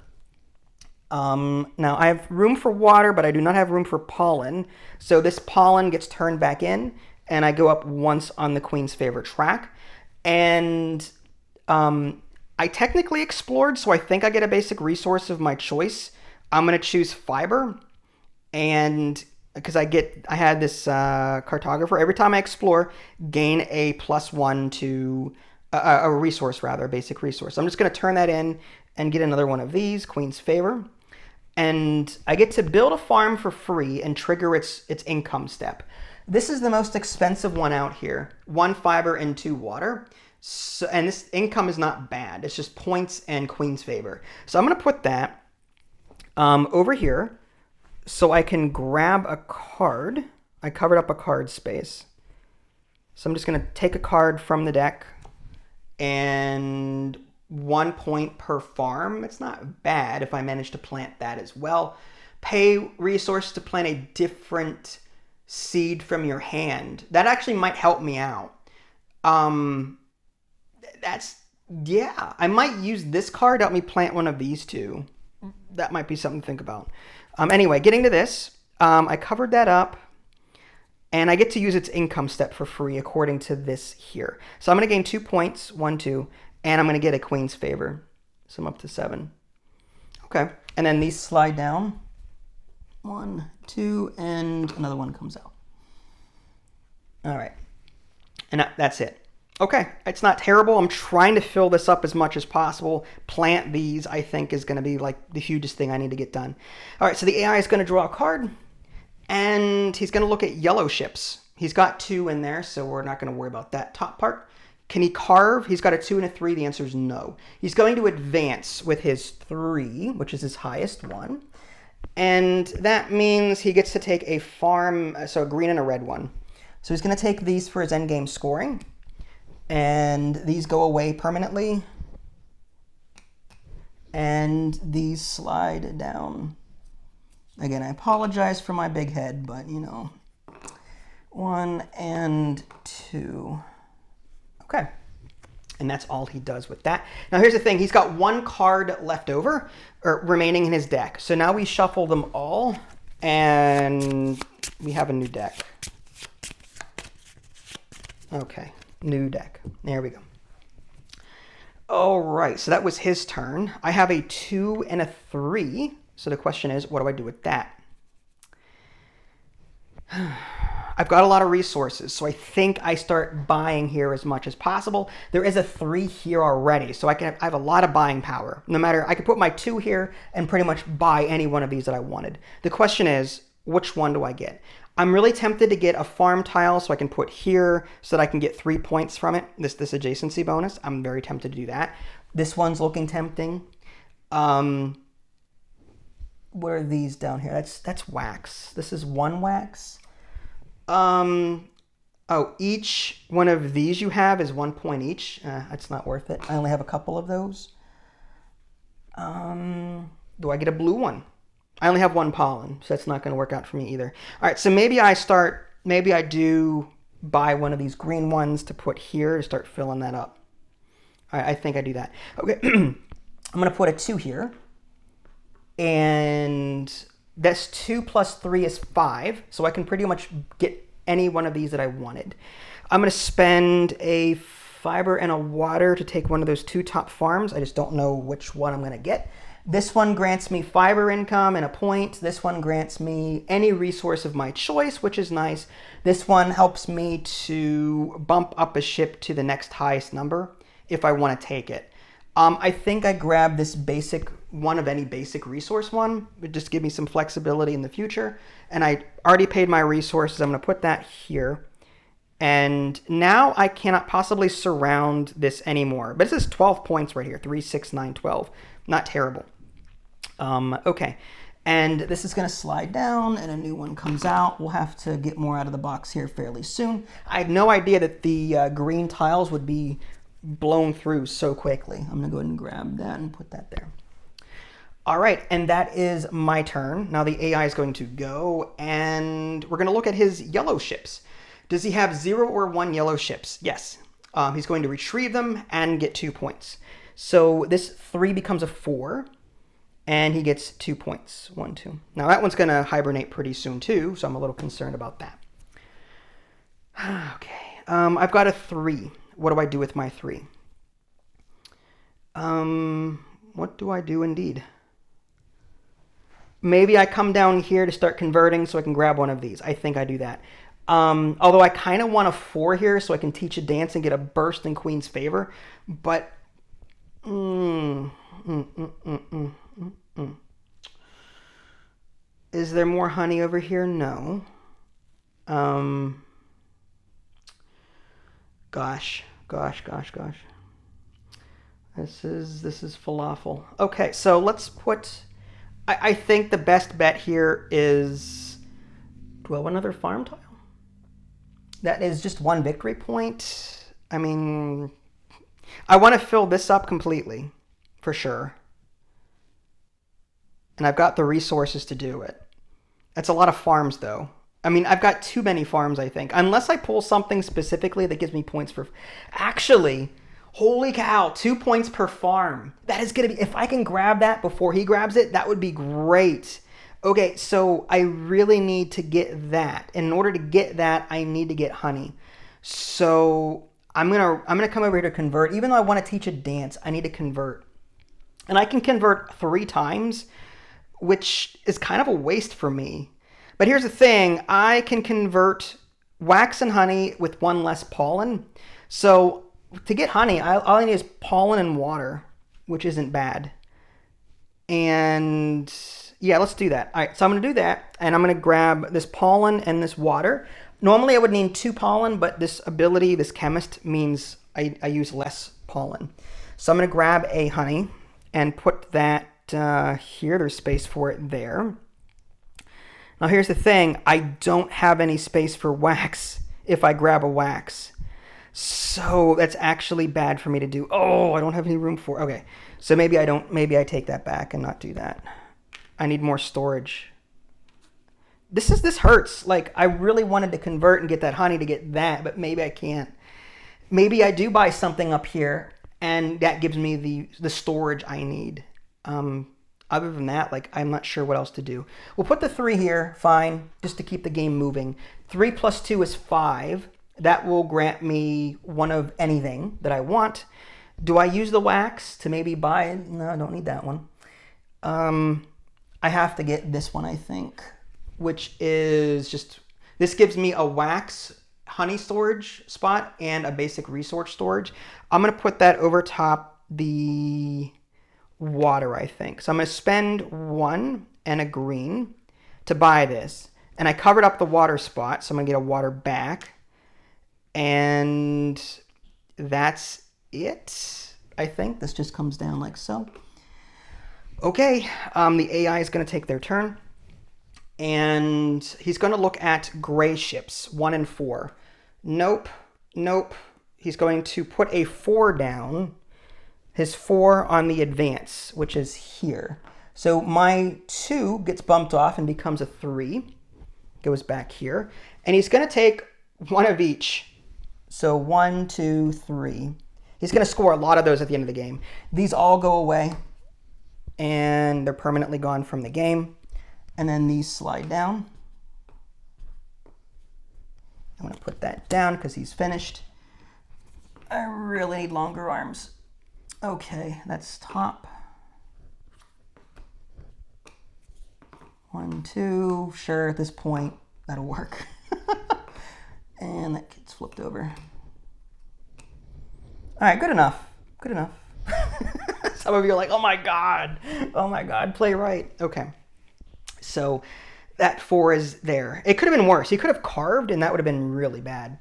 Now, I have room for water, but I do not have room for pollen. So this pollen gets turned back in, and I go up once on the queen's favorite track. And I technically explored, so I think I get a basic resource of my choice. I'm going to choose fiber, and because I had this cartographer. Every time I explore, gain a +1 to a resource, rather, a basic resource. I'm just going to turn that in and get another one of these, Queen's Favor. And I get to build a farm for free and trigger its income step. This is the most expensive one out here. 1 fiber and 2 water. So, and this income is not bad. It's just points and Queen's Favor. So I'm going to put that over here so I can grab a card. I covered up a card space. So I'm just going to take a card from the deck, and 1 point per farm. It's not bad if I manage to plant that as well. Pay resources to plant a different seed from your hand. That actually might help me out. I might use this card to help me plant one of these 2. That might be something to think about. Anyway, getting to this, I covered that up, and I get to use its income step for free according to this here. So I'm going to gain 2 points, 1, 2, and I'm going to get a Queen's Favor. So I'm up to 7. Okay, and then these slide down. 1, 2, and another one comes out. All right, and that's it. Okay, it's not terrible. I'm trying to fill this up as much as possible. Plant these, I think, is going to be like the hugest thing I need to get done. All right, so the AI is going to draw a card, and he's going to look at yellow ships. He's got 2 in there, so we're not going to worry about that top part. Can he carve? He's got a 2 and a 3. The answer is no. He's going to advance with his 3, which is his highest one. And that means he gets to take a farm, so a green and a red one. So he's going to take these for his endgame scoring. And these go away permanently. And these slide down. Again, I apologize for my big head, but 1 and 2. Okay. And that's all he does with that. Now here's the thing. He's got 1 card left over, or remaining in his deck. So now we shuffle them all, and we have a new deck. Okay. New deck. There we go. All right, so that was his turn. I have a 2 and a 3. So the question is, what do I do with that? I've got a lot of resources, so I think I start buying here as much as possible. There is a 3 here already, so I have a lot of buying power. No matter, I could put my 2 here and pretty much buy any one of these that I wanted. The question is, which one do I get? I'm really tempted to get a farm tile so I can put here so that I can get 3 points from it. This adjacency bonus. I'm very tempted to do that. This one's looking tempting. What are these down here? That's wax. This is one wax. Oh, each one of these you have is 1 point each. That's not worth it. I only have a couple of those. Do I get a blue one? I only have one pollen, so that's not going to work out for me either. All right, so maybe I do buy one of these green ones to put here to start filling that up. All right, I think I do that. Okay, I'm going to put a 2 here. And that's 2 plus 3 is 5, so I can pretty much get any one of these that I wanted. I'm going to spend a fiber and a water to take one of those 2 top farms. I just don't know which one I'm going to get. This one grants me fiber income and a point. This one grants me any resource of my choice, which is nice. This one helps me to bump up a ship to the next highest number if I want to take it. I think I grabbed this basic one of any basic resource one. It would just give me some flexibility in the future. And I already paid my resources. I'm going to put that here. And now I cannot possibly surround this anymore. But this is 12 points right here. 3, 6, 9, 12. Not terrible. Okay. And this is going to slide down and a new one comes out. We'll have to get more out of the box here fairly soon. I had no idea that the green tiles would be blown through so quickly. I'm going to go ahead and grab that and put that there. All right, and that is my turn. Now the AI is going to go, and we're going to look at his yellow ships. Does he have 0 or 1 yellow ships? Yes. He's going to retrieve them and get 2 points. So this 3 becomes a 4, and he gets 2 points. 1, 2. Now that one's going to hibernate pretty soon too, so I'm a little concerned about that. Okay, I've got a 3. What do I do with my 3? What do I do indeed? Maybe I come down here to start converting so I can grab one of these. I think I do that. Although I kind of want a 4 here so I can teach a dance and get a burst in Queen's favor. But, is there more honey over here? No. Gosh. This is falafel. Okay, so let's put... I think the best bet here is... Do I want another farm tile? That is just 1 victory point. I mean... I want to fill this up completely. For sure. And I've got the resources to do it. That's a lot of farms, though. I mean, I've got too many farms, I think. Unless I pull something specifically that gives me points for... Actually... Holy cow, 2 points per farm. That is going to be, if I can grab that before he grabs it, that would be great. Okay, so I really need to get that. In order to get that, I need to get honey. So I'm gonna come over here to convert. Even though I want to teach a dance, I need to convert. And I can convert 3 times, which is kind of a waste for me. But here's the thing, I can convert wax and honey with 1 less pollen. So to get honey, all I need is pollen and water, which isn't bad. And yeah, let's do that. All right, so I'm going to do that, and I'm going to grab this pollen and this water. Normally I would need 2 pollen, but this ability, this chemist, means I use less pollen. So I'm going to grab a honey and put that here. There's space for it there. Now here's the thing. I don't have any space for wax if I grab a wax. So that's actually bad for me to do. Oh, I don't have any room for... Okay, so maybe I take that back and not do that. I need more storage. This hurts. Like, I really wanted to convert and get that honey to get that, but maybe I can't. Maybe I do buy something up here, and that gives me the storage I need. Other than that, like, I'm not sure what else to do. We'll put the 3 here, fine, just to keep the game moving. 3 plus 2 is 5. That will grant me one of anything that I want. Do I use the wax to maybe buy? No, I don't need that one. I have to get this one, I think, which is just... This gives me a wax honey storage spot and a basic resource storage. I'm going to put that over top the water, I think. So I'm going to spend 1 and a green to buy this. And I covered up the water spot, so I'm going to get a water back. And that's it, I think. This just comes down like so. Okay, the AI is going to take their turn. And he's going to look at gray ships, 1 and 4. Nope, nope. He's going to put a 4 down. His 4 on the advance, which is here. So my 2 gets bumped off and becomes a 3. Goes back here. And he's going to take one of each. So 1, 2, 3. He's going to score a lot of those at the end of the game. These all go away. And they're permanently gone from the game. And then these slide down. I'm going to put that down because he's finished. I really need longer arms. Okay, that's top. 1, 2, sure, at this point, that'll work. And that gets flipped over. All right, good enough, good enough. Some of you are like, oh my God, play right. Okay, so that 4 is there. It could have been worse. He could have carved and that would have been really bad.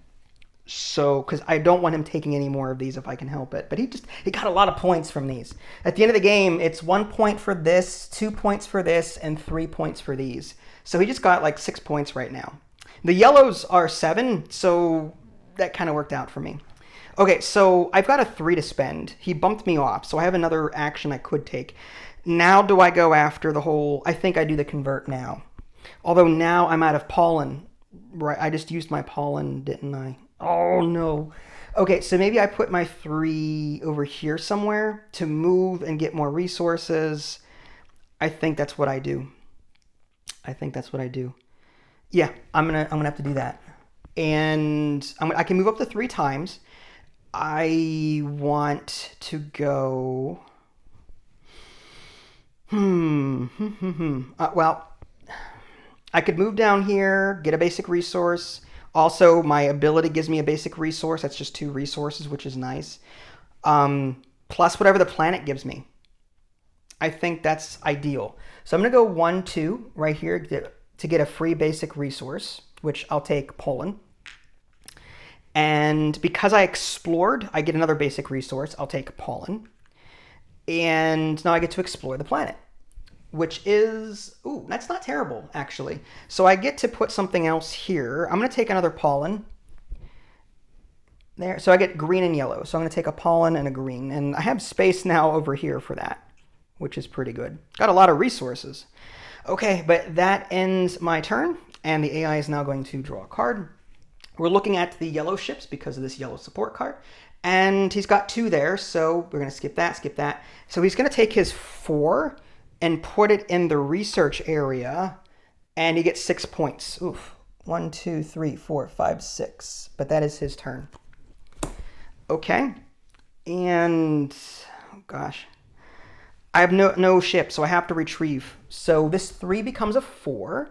So, because I don't want him taking any more of these if I can help it. But he got a lot of points from these. At the end of the game, it's 1 point for this, 2 points for this, and 3 points for these. So he just got like 6 points right now. The yellows are 7, so that kind of worked out for me. Okay, so I've got a 3 to spend. He bumped me off, so I have another action I could take. Now do I go after the whole... I think I do the convert now. Although now I'm out of pollen. Right, I just used my pollen, didn't I? Oh, no. Okay, so maybe I put my 3 over here somewhere to move and get more resources. I think that's what I do. Yeah, I'm gonna have to do that. And I can move up to 3 times. I want to go... well, I could move down here, get a basic resource. Also, my ability gives me a basic resource. That's just 2 resources, which is nice. Plus whatever the planet gives me. I think that's ideal. So I'm going to go 1, 2 right here to get a free basic resource, which I'll take Poland. And because I explored, I get another basic resource. I'll take Poland. And now I get to explore the planet, which is, ooh, that's not terrible, actually. So I get to put something else here. I'm going to take another pollen. There, so I get green and yellow. So I'm going to take a pollen and a green. And I have space now over here for that, which is pretty good. Got a lot of resources. Okay, but that ends my turn. And the AI is now going to draw a card. We're looking at the yellow ships because of this yellow support card. And he's got 2 there, so we're going to skip that, skip that. So he's going to take his 4 and put it in the research area, and he gets 6 points. Oof. 1, 2, 3, 4, 5, 6. But that is his turn. Okay. And, oh gosh. I have no ship, so I have to retrieve. So this 3 becomes a 4.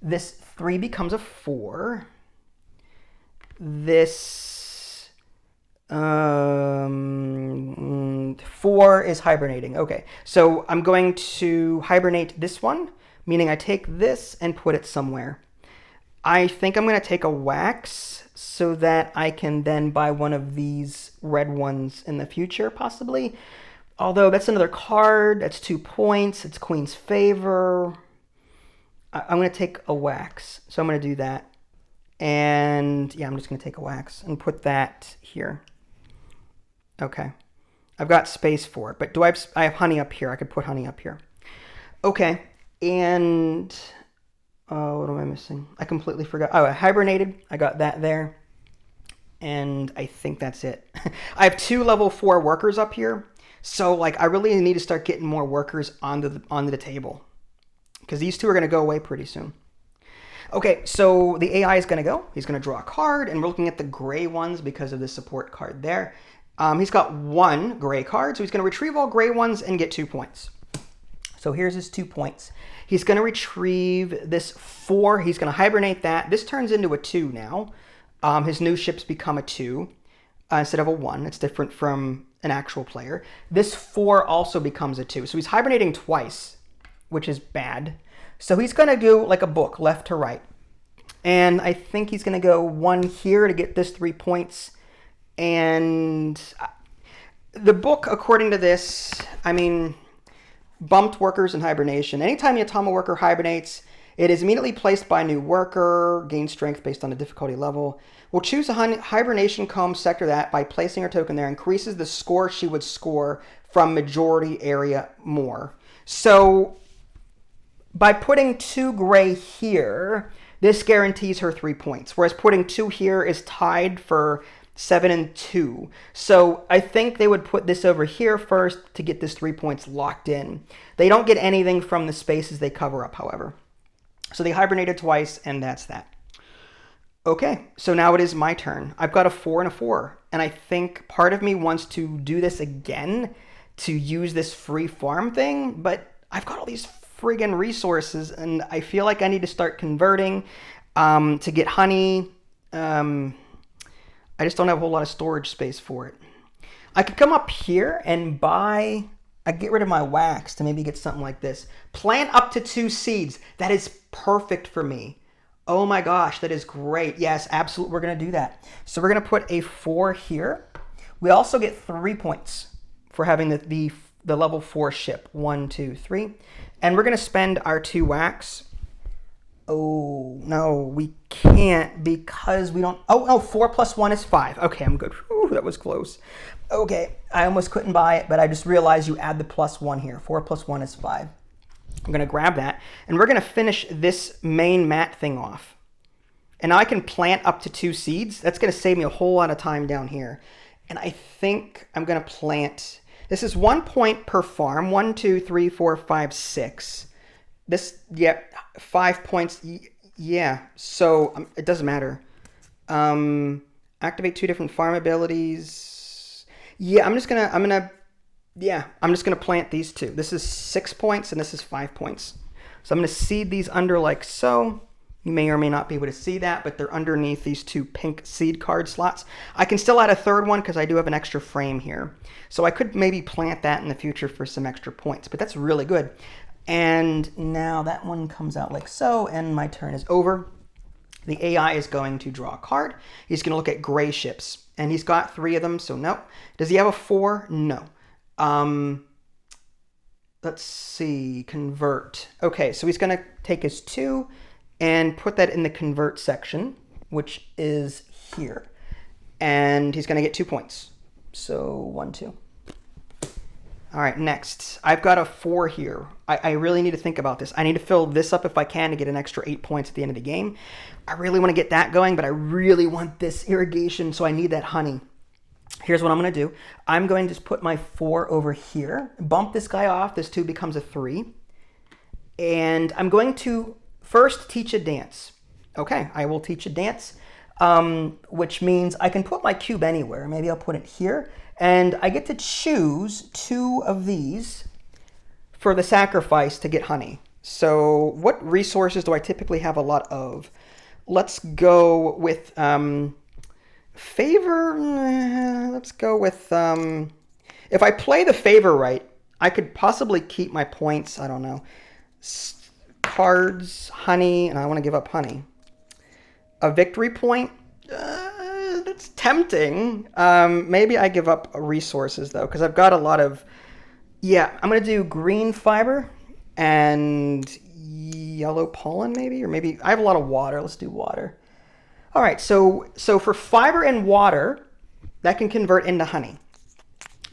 This 3 becomes a 4. This... 4 is hibernating. Okay, so I'm going to hibernate this one, meaning I take this and put it somewhere. I think I'm going to take a wax so that I can then buy one of these red ones in the future, possibly. Although that's another card. That's 2 points. It's Queen's Favor. I'm going to take a wax. So I'm going to do that. And yeah, I'm just going to take a wax and put that here. Okay. I've got space for it, but I have honey up here. I could put honey up here. Okay. And what am I missing? I completely forgot. Oh, I hibernated. I got that there. And I think that's it. I have 2 level 4 workers up here. So like I really need to start getting more workers onto the table. Because these 2 are going to go away pretty soon. Okay, so the AI is going to go. He's going to draw a card, and we're looking at the gray ones because of the support card there. He's got 1 gray card, so he's going to retrieve all gray ones and get 2 points. So here's his 2 points. He's going to retrieve this 4. He's going to hibernate that. This turns into a 2 now. His new ships become a 2 instead of a 1. It's different from an actual player. This 4 also becomes a 2. So he's hibernating twice, which is bad. So he's going to do like a book, left to right. And I think he's going to go 1 here to get this 3 points. And the book, according to this, I mean, bumped workers in hibernation. Anytime the Atama worker hibernates, it is immediately placed by a new worker, gain strength based on the difficulty level. We'll choose a hibernation comb sector that, by placing her token there, increases the score she would score from majority area more. So by putting 2 gray here, this guarantees her 3 points, whereas putting 2 here is tied for 7 and 2. So I think they would put this over here first to get this 3 points locked in. They don't get anything from the spaces they cover up, however. So they hibernated twice, and that's that. Okay, so now it is my turn. I've got a 4 and a 4, and I think part of me wants to do this again to use this free farm thing, but I've got all these friggin' resources, and I feel like I need to start converting to get honey. I just don't have a whole lot of storage space for it. I could come up here and buy... I get rid of my wax to maybe get something like this. Plant up to 2 seeds. That is perfect for me. Oh my gosh, that is great. Yes, absolutely, we're going to do that. So we're going to put a 4 here. We also get 3 points for having the level 4 ship. 1, 2, 3. And we're going to spend our 2 wax. Oh, no, we can't because we don't... Oh, 4 plus 1 is 5. Okay, I'm good. Whew, that was close. Okay, I almost couldn't buy it, but I just realized you add the plus 1 here. 4 plus 1 is 5. I'm going to grab that, and we're going to finish this main mat thing off. And now I can plant up to 2 seeds. That's going to save me a whole lot of time down here. And I think I'm going to plant... This is 1 point per farm. 1, 2, 3, 4, 5, 6. This, yeah, 5 points. Yeah, so it doesn't matter. Activate 2 different farm abilities. Yeah, I'm just gonna plant these 2. This is 6 points and this is 5 points. So I'm gonna seed these under like so. You may or may not be able to see that, but they're underneath these 2 pink seed card slots. I can still add a 3rd one because I do have an extra frame here. So I could maybe plant that in the future for some extra points, but that's really good. And now that one comes out like so, and my turn is over. The AI is going to draw a card. He's going to look at gray ships, and he's got 3 of them, so no. Does he have a 4? No. Let's see, convert. Okay, so he's going to take his 2 and put that in the convert section, which is here. And he's going to get 2 points. So 1, 2. All right, next. I've got a 4 here. I really need to think about this. I need to fill this up if I can to get an extra 8 points at the end of the game. I really want to get that going, but I really want this irrigation, so I need that honey. Here's what I'm going to do. I'm going to just put my 4 over here, bump this guy off. This 2 becomes a 3. And I'm going to first teach a dance. Okay, I will teach a dance, which means I can put my cube anywhere. Maybe I'll put it here. And I get to choose 2 of these for the sacrifice to get honey. So what resources do I typically have a lot of? Let's go with favor. Let's go with... if I play the favor right, I could possibly keep my points. I don't know. Cards, honey, and I want to give up honey. A victory point? That's tempting. Maybe I give up resources, though, because I've got a lot of... Yeah, I'm going to do green fiber and yellow pollen, maybe? Or maybe... I have a lot of water. Let's do water. All right, so for fiber and water, that can convert into honey.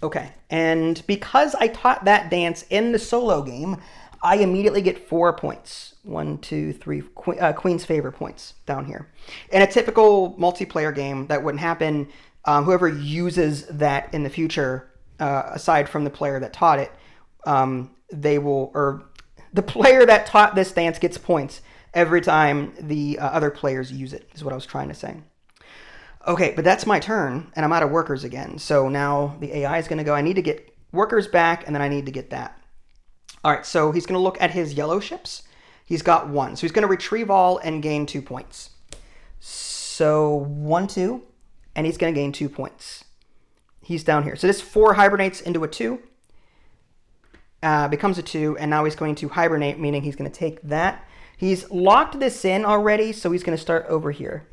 Okay, and because I taught that dance in the solo game, I immediately get 4 points. 1, 2, 3, Queen's Favor points down here. In a typical multiplayer game, that wouldn't happen. Whoever uses that in the future, aside from the player that taught it, the player that taught this dance gets points every time the other players use it, is what I was trying to say. Okay, but that's my turn, and I'm out of workers again. So now the AI is going to go, I need to get workers back, and then I need to get that. All right, so he's going to look at his yellow ships. He's got 1. So he's going to retrieve all and gain 2 points. So 1, 2, and he's going to gain 2 points. He's down here. So this 4 hibernates into a 2, becomes a 2, and now he's going to hibernate, meaning he's going to take that. He's locked this in already, so he's going to start over here.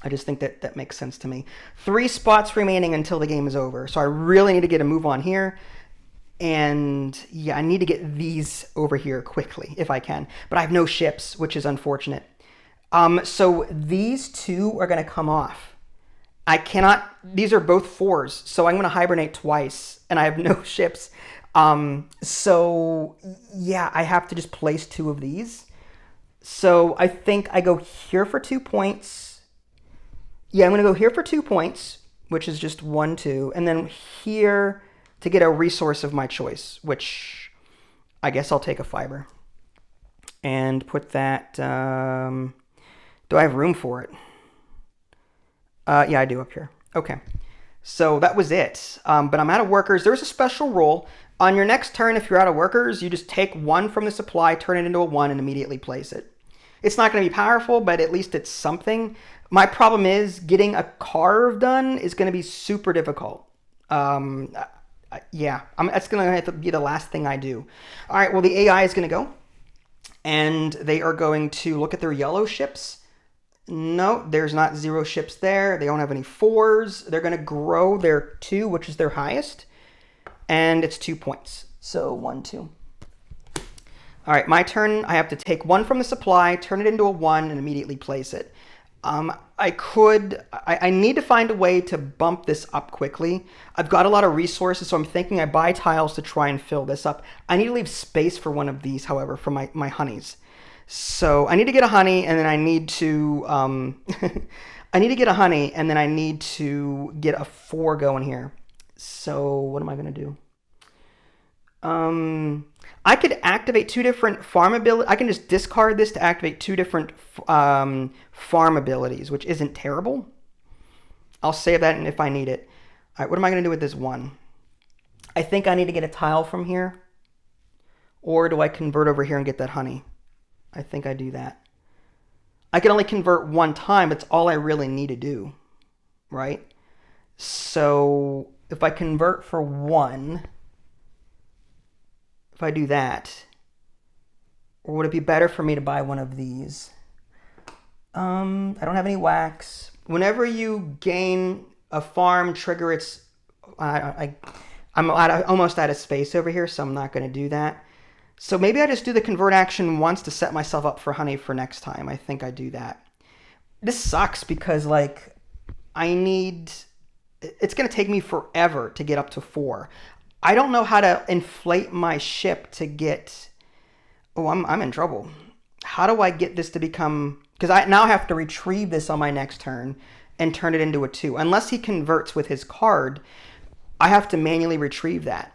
I just think that makes sense to me. 3 spots remaining until the game is over. So I really need to get a move on here. And yeah, I need to get these over here quickly if I can. But I have no ships, which is unfortunate. So these two are going to come off. I cannot, these are both 4s, so I'm going to hibernate twice, and I have no ships. So yeah, I have to just place 2 of these. So I think I go here for 2 points. Yeah, I'm going to go here for 2 points, which is just 1, 2, and then here to get a resource of my choice, which I guess I'll take a fiber. And put that, do I have room for it? Yeah, I do up here. Okay. So that was it. But I'm out of workers. There's a special rule. On your next turn, if you're out of workers, you just take 1 from the supply, turn it into a 1, and immediately place it. It's not going to be powerful, but at least it's something. My problem is getting a carve done is going to be super difficult. Yeah, that's going to have to be the last thing I do. All right, well, the AI is going to go, and they are going to look at their yellow ships. No, there's not 0 ships there. They don't have any 4s. They're going to grow their 2, which is their highest, and it's 2 points. So 1, 2. All right, my turn. I have to take 1 from the supply, turn it into a 1, and immediately place it. I need to find a way to bump this up quickly. I've got a lot of resources, so I'm thinking I buy tiles to try and fill this up. I need to leave space for one of these, however, for my honeys. So I need to get a honey, and then I need to, I need to get a honey, and then I need to get a 4 going here. So what am I going to do? I could activate 2 different farm abilities. I can just discard this to activate 2 different farm abilities, which isn't terrible. I'll save that if I need it. All right, what am I going to do with this 1? I think I need to get a tile from here. Or do I convert over here and get that honey? I think I do that. I can only convert 1 time. It's all I really need to do, right? So if I convert for 1... if I do that, or would it be better for me to buy one of these? I don't have any wax. Whenever you gain a farm trigger, it's I'm almost out of space over here, so I'm not going to do that. So maybe I just do the convert action once to set myself up for honey for next time. I think I do that. This sucks because like it's going to take me forever to get up to 4. I don't know how to inflate my ship to get... Oh, I'm in trouble. How do I get this to become... because I now have to retrieve this on my next turn and turn it into a 2. Unless he converts with his card, I have to manually retrieve that,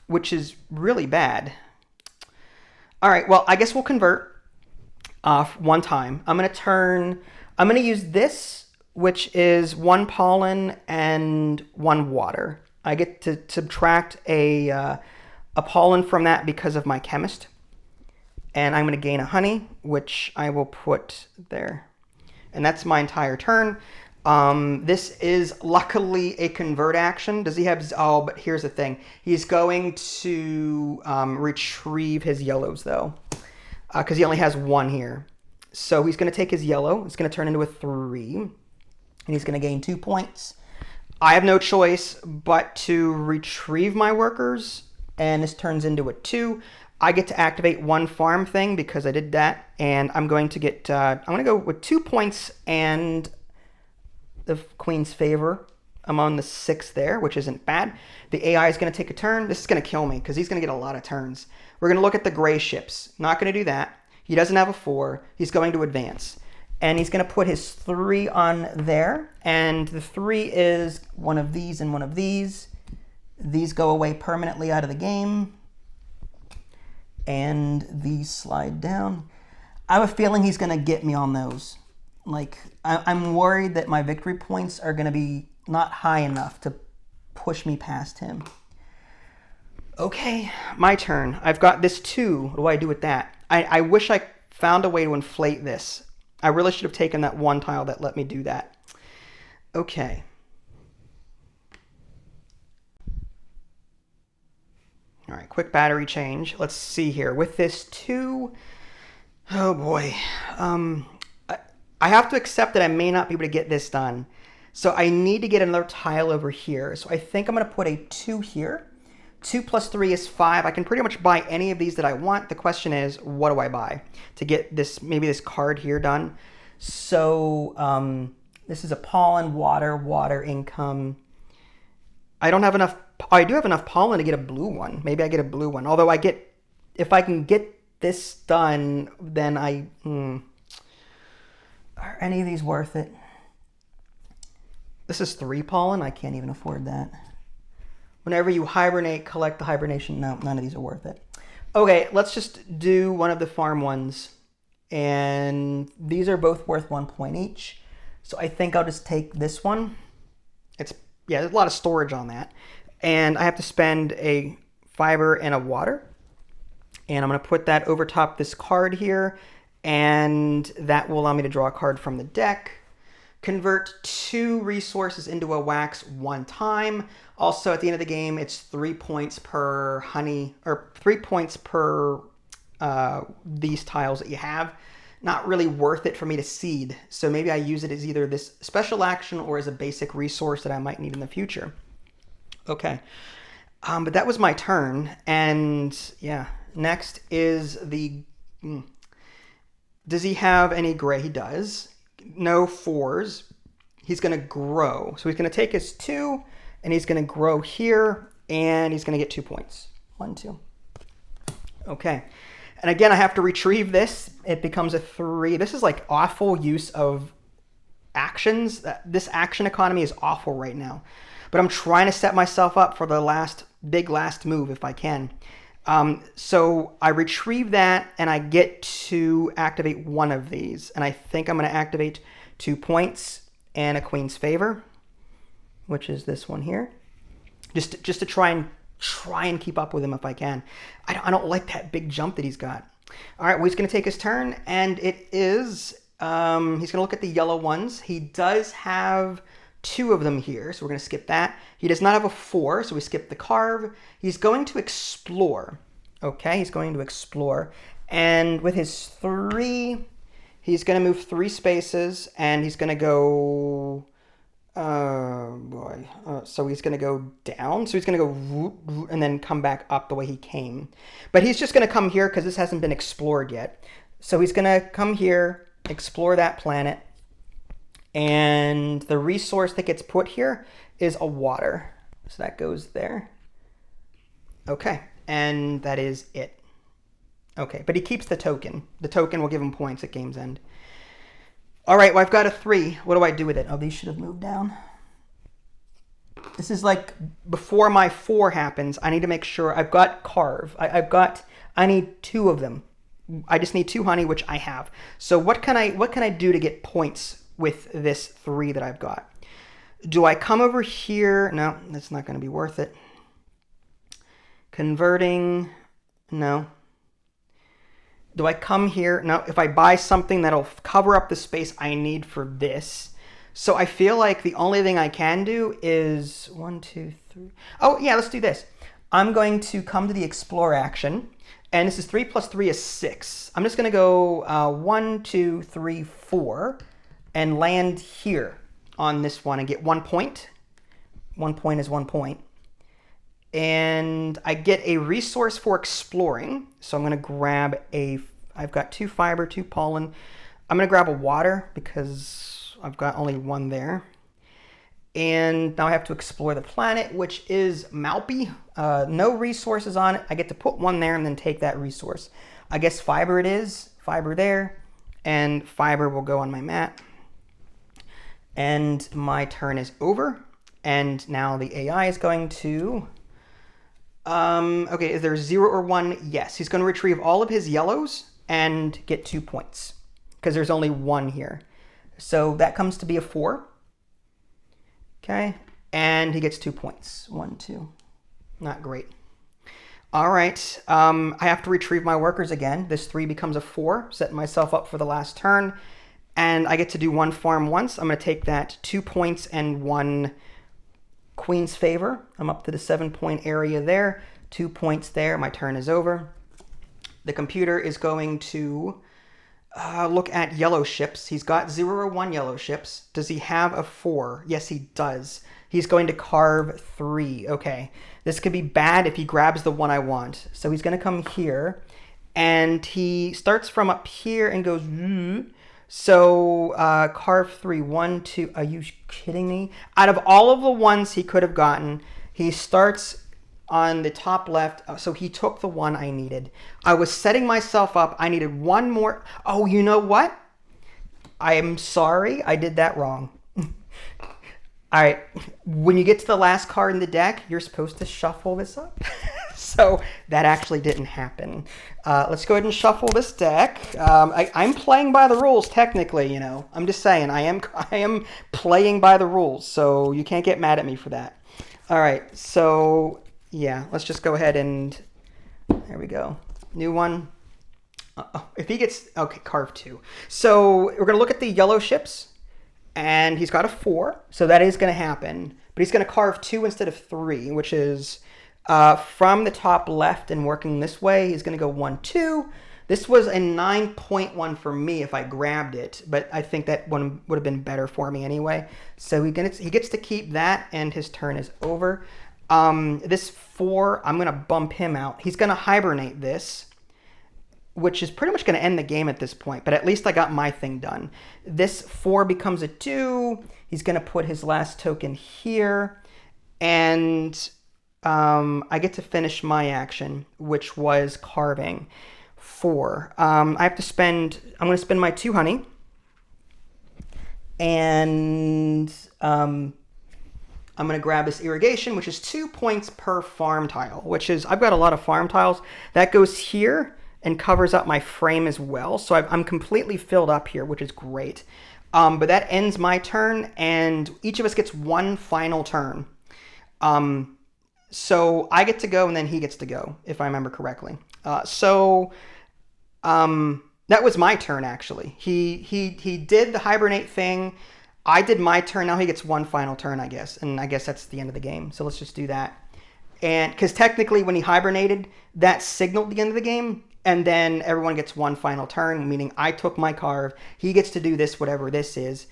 which is really bad. All right, well, I guess we'll convert 1 time. I'm going to use this, which is 1 pollen and 1 water. I get to subtract a pollen from that because of my chemist. And I'm going to gain a honey, which I will put there. And that's my entire turn. This is luckily a convert action. Does he have... oh, but here's the thing. He's going to retrieve his yellows, though. Because he only has 1 here. So he's going to take his yellow. It's going to turn into a 3. And he's going to gain 2 points. I have no choice but to retrieve my workers, and this turns into a 2. I get to activate 1 farm thing because I did that, and I'm going to get, I'm going to go with 2 points and the queen's favor. I'm on the 6 there, which isn't bad. The AI is going to take a turn. This is going to kill me because he's going to get a lot of turns. We're going to look at the gray ships. Not going to do that. He doesn't have a 4. He's going to advance. And he's going to put his 3 on there. And the 3 is one of these and one of these. These go away permanently out of the game. And these slide down. I have a feeling he's going to get me on those. Like, I'm worried that my victory points are going to be not high enough to push me past him. Okay, my turn. I've got this 2. What do I do with that? I wish I found a way to inflate this. I really should have taken that 1 tile that let me do that. Okay. All right, quick battery change. Let's see here. With this 2, oh boy. I have to accept that I may not be able to get this done. So I need to get another tile over here. So I think I'm going to put a 2 here 2 plus 3 is 5. I can pretty much buy any of these that I want. The question is, what do I buy to get this, maybe this card here done? So this is a pollen, water, income. I don't have enough. I do have enough pollen to get a blue one. Maybe I get a blue one. Although if I can get this done, then are any of these worth it? This is 3 pollen. I can't even afford that. Whenever you hibernate, collect the hibernation. No, none of these are worth it. Okay, let's just do one of the farm ones. And these are both worth 1 point each. So I think I'll just take this one. Yeah, there's a lot of storage on that. And I have to spend a fiber and a water. And I'm going to put that over top this card here. And that will allow me to draw a card from the deck. Convert 2 resources into a wax 1 time. Also, at the end of the game, it's 3 points per honey, or 3 points per these tiles that you have. Not really worth it for me to seed. So maybe I use it as either this special action or as a basic resource that I might need in the future. Okay. But that was my turn. And yeah, next is the... Does he have any gray? He does. No 4s. He's going to grow. So he's going to take his 2 and he's going to grow here and he's going to get 2 points. 1, 2. Okay. And again, I have to retrieve this. It becomes a 3. This is like awful use of actions. This action economy is awful right now. But I'm trying to set myself up for the last move if I can. So I retrieve that and I get to activate one of these. And I think I'm going to activate 2 points and a queen's favor, which is this one here. Just to try and keep up with him if I can. I don't like that big jump that he's got. All right, well, he's going to take his turn, and it is, he's going to look at the yellow ones. He does have 2 of them here, so we're going to skip that. He does not have a 4, so we skip the carve. He's going to explore. Okay, he's going to explore. And with his 3, he's going to move 3 spaces, and he's going to go... so he's going to go down. So he's going to go whoop, and then come back up the way he came. But he's just going to come here because this hasn't been explored yet. So he's going to come here, explore that planet. And the resource that gets put here is a water. So that goes there. Okay. And that is it. Okay. But he keeps the token. The token will give him points at game's end. All right, well, I've got a 3. What do I do with it? Oh, these should have moved down. This is like before my 4 happens, I need to make sure I've got carve. I need 2 of them. I just need 2 honey, which I have. So what can I do to get points with this 3 that I've got? Do I come over here? No, that's not going to be worth it. Converting, no. Do I come here? No, if I buy something that'll cover up the space I need for this. So I feel like the only thing I can do is 1, 2, 3. Oh, yeah, let's do this. I'm going to come to the explore action. And this is 3 plus 3 is 6. I'm just going to go 1, 2, 3, 4 and land here on this one and get 1 point. 1 point is 1 point. And I get a resource for exploring. So I'm going to grab I've got 2 fiber, 2 pollen. I'm going to grab a water because I've got only 1 there. And now I have to explore the planet, which is Malpy. No resources on it. I get to put 1 there and then take that resource. I guess fiber it is. Fiber there. And fiber will go on my mat. And my turn is over. And now the AI is going to... okay, is there 0 or 1? Yes, he's going to retrieve all of his yellows and get 2 points because there's only 1 here. So that comes to be a 4. Okay, and he gets 2 points. 1, 2. Not great. All right, I have to retrieve my workers again. This 3 becomes a 4, setting myself up for the last turn. And I get to do 1 farm once. I'm going to take that 2 points and 1 queen's favor. I'm up to the 7-point area there. 2 points there. My turn is over. The computer is going to look at yellow ships. He's got 0 or 1 yellow ships. Does he have a 4? Yes, he does. He's going to carve 3. Okay, this could be bad if he grabs the one I want. So he's going to come here, and he starts from up here and goes. So carve 3. 1, 2. Are you kidding me? Out of all of the ones he could have gotten, he starts on the top left. So he took the one I needed. I was setting myself up. I needed one more. Oh, you know what? I am sorry. I did that wrong. All right. When you get to the last card in the deck, you're supposed to shuffle this up. So that actually didn't happen. Let's go ahead and shuffle this deck. I'm playing by the rules, technically, you know. I'm just saying, I am playing by the rules, so you can't get mad at me for that. All right, so yeah, let's just go ahead and, there we go. New one. If he gets, okay, carve 2. So we're going to look at the yellow ships, and he's got a 4, so that is going to happen. But he's going to carve 2 instead of 3, which is... from the top left and working this way, he's going to go 1, 2. This was a 9.1 for me if I grabbed it, but I think that one would have been better for me anyway. So he gets to keep that, and his turn is over. This 4, I'm going to bump him out. He's going to hibernate this, which is pretty much going to end the game at this point, but at least I got my thing done. This 4 becomes a 2. He's going to put his last token here, and... I get to finish my action, which was carving 4. I'm going to spend my 2 honey, and I'm going to grab this irrigation, which is 2 points per farm tile, which is, I've got a lot of farm tiles. That goes here and covers up my frame as well. So I'm completely filled up here, which is great. But that ends my turn, and each of us gets one final turn. So I get to go, and then he gets to go, if I remember correctly. That was my turn, actually. He did the hibernate thing. I did my turn. Now he gets one final turn, I guess. And I guess that's the end of the game. So let's just do that. And because technically when he hibernated, that signaled the end of the game. And then everyone gets one final turn, meaning I took my carve. He gets to do this, whatever this is.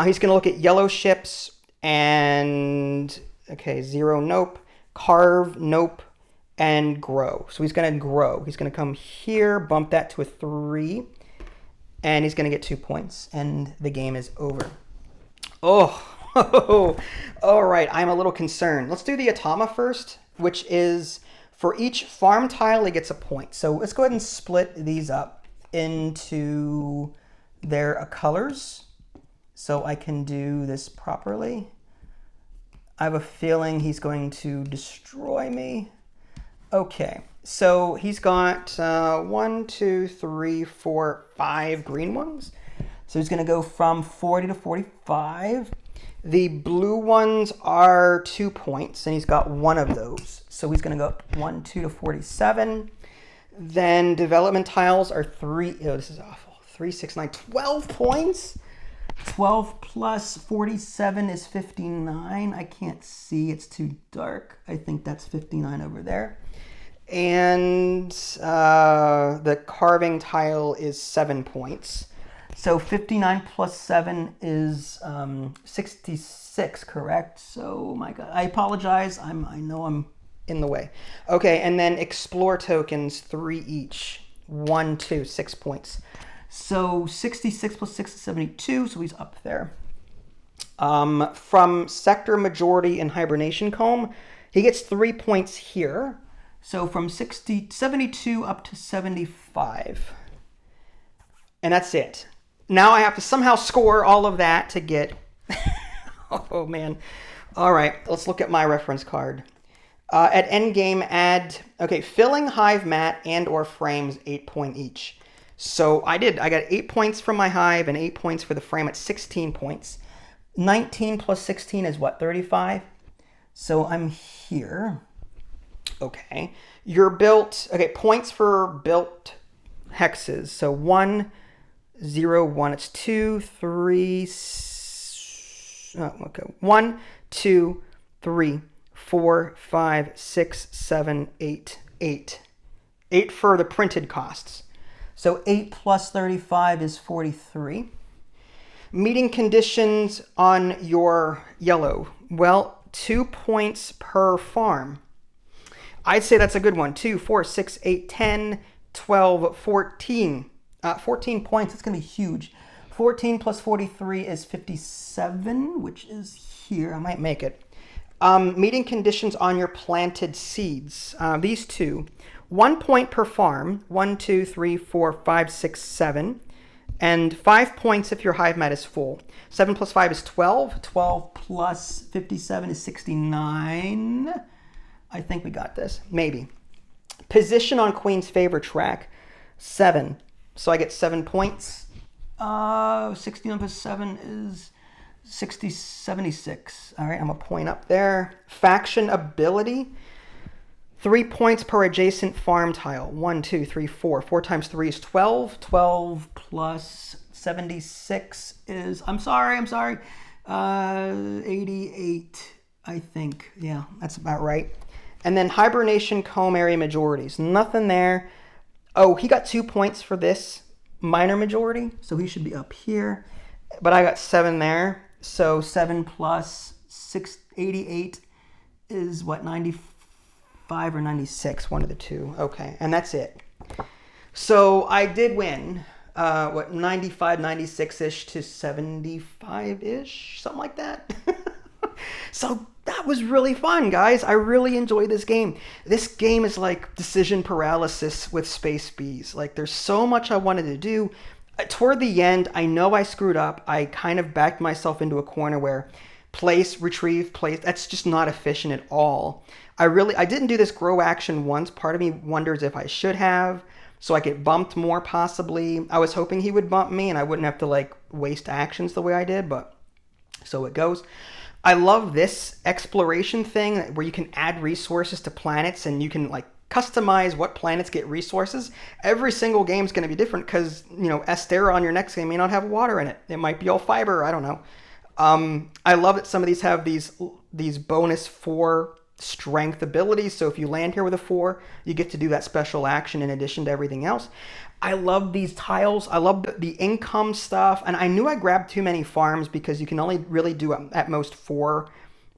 He's going to look at yellow ships and, okay, 0, nope. Carve, nope, and grow. So he's going to grow. He's going to come here, bump that to a 3, and he's going to get 2 points, and the game is over. Oh, all right. I'm a little concerned. Let's do the Atama first, which is for each farm tile, it gets a point. So let's go ahead and split these up into their colors so I can do this properly. I have a feeling he's going to destroy me. Okay, so he's got 1, 2, 3, 4, 5 green ones. So he's going to go from 40 to 45. The blue ones are 2 points, and he's got one of those. So he's going to go 1, 2 to 47. Then development tiles are 3. Oh, this is awful. 3, 6, 9, 12 points. 12 plus 47 is 59. I can't see. It's too dark. I think that's 59 over there. And the carving tile is 7 points. So 59 plus 7 is 66, correct? So, my God, I apologize. I know I'm in the way. Okay, and then explore tokens, 3 each. 1, 2, 6 points. So 66 plus 6 is 72, so he's up there. From sector majority and hibernation comb, he gets 3 points here. So from 72 up to 75. And that's it. Now I have to somehow score all of that to get... Oh, man. All right, let's look at my reference card. At endgame, add... Okay, filling hive mat and or frames, 8 point each. So I got 8 points from my hive and 8 points for the frame at 16 points. 19 plus 16 is what, 35? So I'm here. Okay. You're built, okay, points for built hexes. So 1, 0, 1, it's 2, 3, okay, 1, 2, 3, 4, 5, 6, 7, 8, 8. 8 for the printed costs. So 8 plus 35 is 43. Meeting conditions on your yellow. Well, 2 points per farm. I'd say that's a good one. 2, 4, 6, 8, 10, 12, 14. 14 points, that's going to be huge. 14 plus 43 is 57, which is here. I might make it. Meeting conditions on your planted seeds. These two. 1 point per farm. 1, 2, 3, 4, 5, 6, 7. And 5 points if your hive mat is full. 7 plus 5 is 12. 12 plus 57 is 69. I think we got this. Maybe. Position on Queen's favor track. 7. So I get 7 points. 69 plus 7 is 76. All right, I'm a point up there. Faction ability. 3 points per adjacent farm tile. 1, 2, 3, 4. 4 times 3 is 12. 12 plus 76 is, I'm sorry. 88, I think. Yeah, that's about right. And then hibernation comb area majorities. Nothing there. Oh, he got 2 points for this minor majority, so he should be up here. But I got 7 there. So 7 plus 88 is what, 95 or 96, one of the two. Okay, and that's it. So I did win, 95, 96-ish to 75-ish, something like that. So that was really fun, guys. I really enjoyed this game. This game is like decision paralysis with space bees. Like, there's so much I wanted to do. Toward the end, I know I screwed up. I kind of backed myself into a corner where place, retrieve, place, that's just not efficient at all. I didn't do this grow action once. Part of me wonders if I should have, so I get bumped more possibly. I was hoping he would bump me and I wouldn't have to like waste actions the way I did, but so it goes. I love this exploration thing where you can add resources to planets and you can like customize what planets get resources. Every single game is going to be different because, you know, Estera on your next game may not have water in it. It might be all fiber. I don't know. I love that some of these have these bonus 4 strength abilities. So if you land here with a 4, you get to do that special action in addition to everything else. I love these tiles. I love the income stuff. And I knew I grabbed too many farms because you can only really do at most 4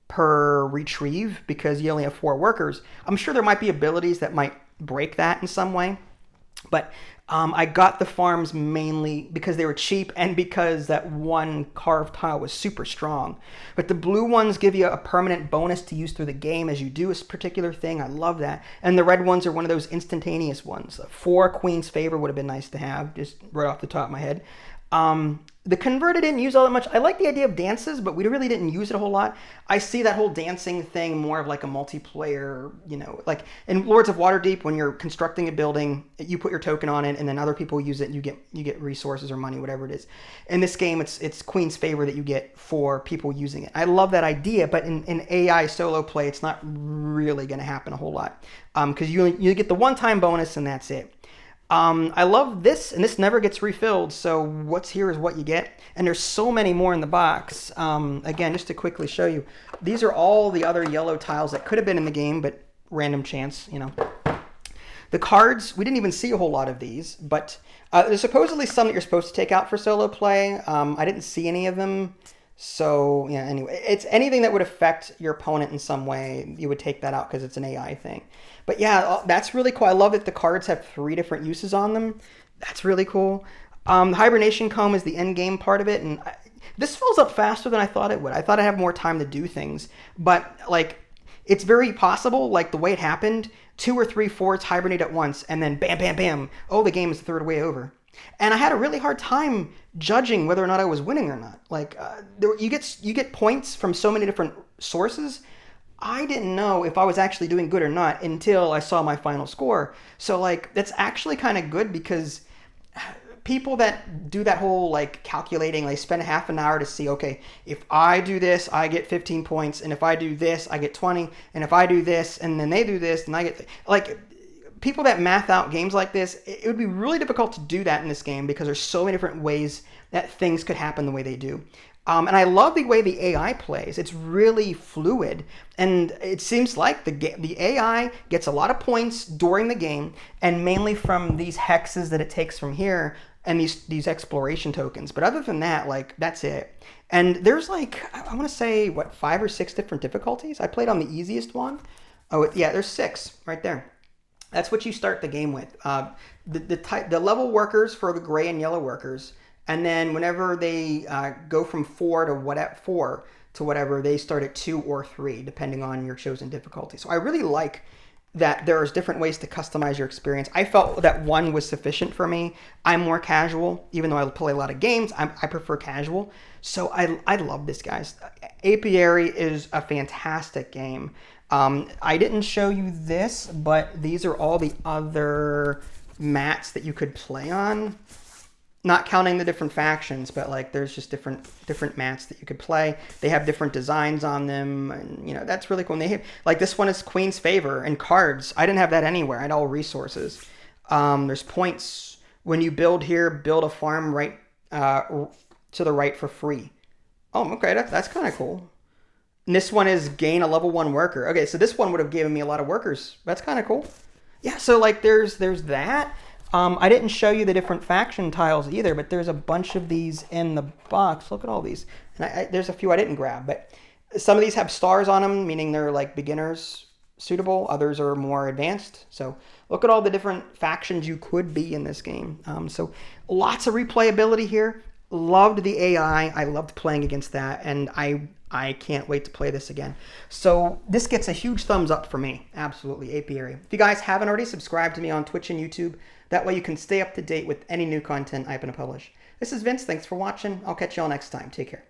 per retrieve because you only have 4 workers. I'm sure there might be abilities that might break that in some way. But I got the farms mainly because they were cheap and because that one carved tile was super strong. But the blue ones give you a permanent bonus to use through the game as you do a particular thing. I love that. And the red ones are one of those instantaneous ones. 4 Queen's Favor would have been nice to have, just right off the top of my head. The converted didn't use all that much. I like the idea of dances, but we really didn't use it a whole lot. I see that whole dancing thing more of like a multiplayer, you know, like in Lords of Waterdeep, when you're constructing a building, you put your token on it and then other people use it and you get resources or money, whatever it is. In this game, it's Queen's Favor that you get for people using it. I love that idea, but in AI solo play, it's not really going to happen a whole lot because you get the one-time bonus and that's it. I love this, and this never gets refilled, so what's here is what you get. And there's so many more in the box. Again, just to quickly show you, these are all the other yellow tiles that could have been in the game, but random chance, you know. The cards, we didn't even see a whole lot of these, but there's supposedly some that you're supposed to take out for solo play. I didn't see any of them. So, yeah, anyway, it's anything that would affect your opponent in some way, you would take that out because it's an AI thing. But yeah, that's really cool. I love that the cards have 3 different uses on them. That's really cool. The Hibernation Comb is the end game part of it, and this fills up faster than I thought it would. I thought I'd have more time to do things, but like, it's very possible, like the way it happened, 2 or 3 forts hibernate at once, and then bam, bam, bam, oh, the game is the third way over. And I had a really hard time judging whether or not I was winning or not. Like, you get points from so many different sources. I didn't know if I was actually doing good or not until I saw my final score. So, like, that's actually kind of good because people that do that whole, like, calculating, they spend half an hour to see, okay, if I do this, I get 15 points, and if I do this, I get 20, and if I do this, and then they do this, and I get, like, people that math out games like this, it would be really difficult to do that in this game because there's so many different ways that things could happen the way they do. And I love the way the AI plays. It's really fluid, and it seems like the AI gets a lot of points during the game, and mainly from these hexes that it takes from here, and these exploration tokens. But other than that, like, that's it. And there's like, I want to say, what, 5 or 6 different difficulties? I played on the easiest one. Oh, yeah, there's 6 right there. That's what you start the game with. The level workers for the gray and yellow workers, and then whenever they go from 4 to whatever, they start at 2 or 3, depending on your chosen difficulty. So I really like that there's different ways to customize your experience. I felt that 1 was sufficient for me. I'm more casual, even though I play a lot of games. I prefer casual. So I love this, guys. Apiary is a fantastic game. I didn't show you this, but these are all the other mats that you could play on. Not counting the different factions, but like there's just different mats that you could play. They have different designs on them, and you know, that's really cool. And they have, like, this one is Queen's Favor and cards. I didn't have that anywhere. I had all resources. There's points when you build here. Build a farm right to the right for free. Oh, okay, that's kind of cool. And this one is gain a level 1 worker. Okay, so this one would have given me a lot of workers. That's kind of cool. Yeah, so like there's that. I didn't show you the different faction tiles either, but there's a bunch of these in the box. Look at all these. And there's a few I didn't grab, but some of these have stars on them, meaning they're like beginners suitable. Others are more advanced. So look at all the different factions you could be in this game. So lots of replayability here. Loved the AI. I loved playing against that, and I can't wait to play this again. So this gets a huge thumbs up for me. Absolutely, Apiary. If you guys haven't already, subscribe to me on Twitch and YouTube. That way you can stay up to date with any new content I'm going to publish. This is Vince. Thanks for watching. I'll catch you all next time. Take care.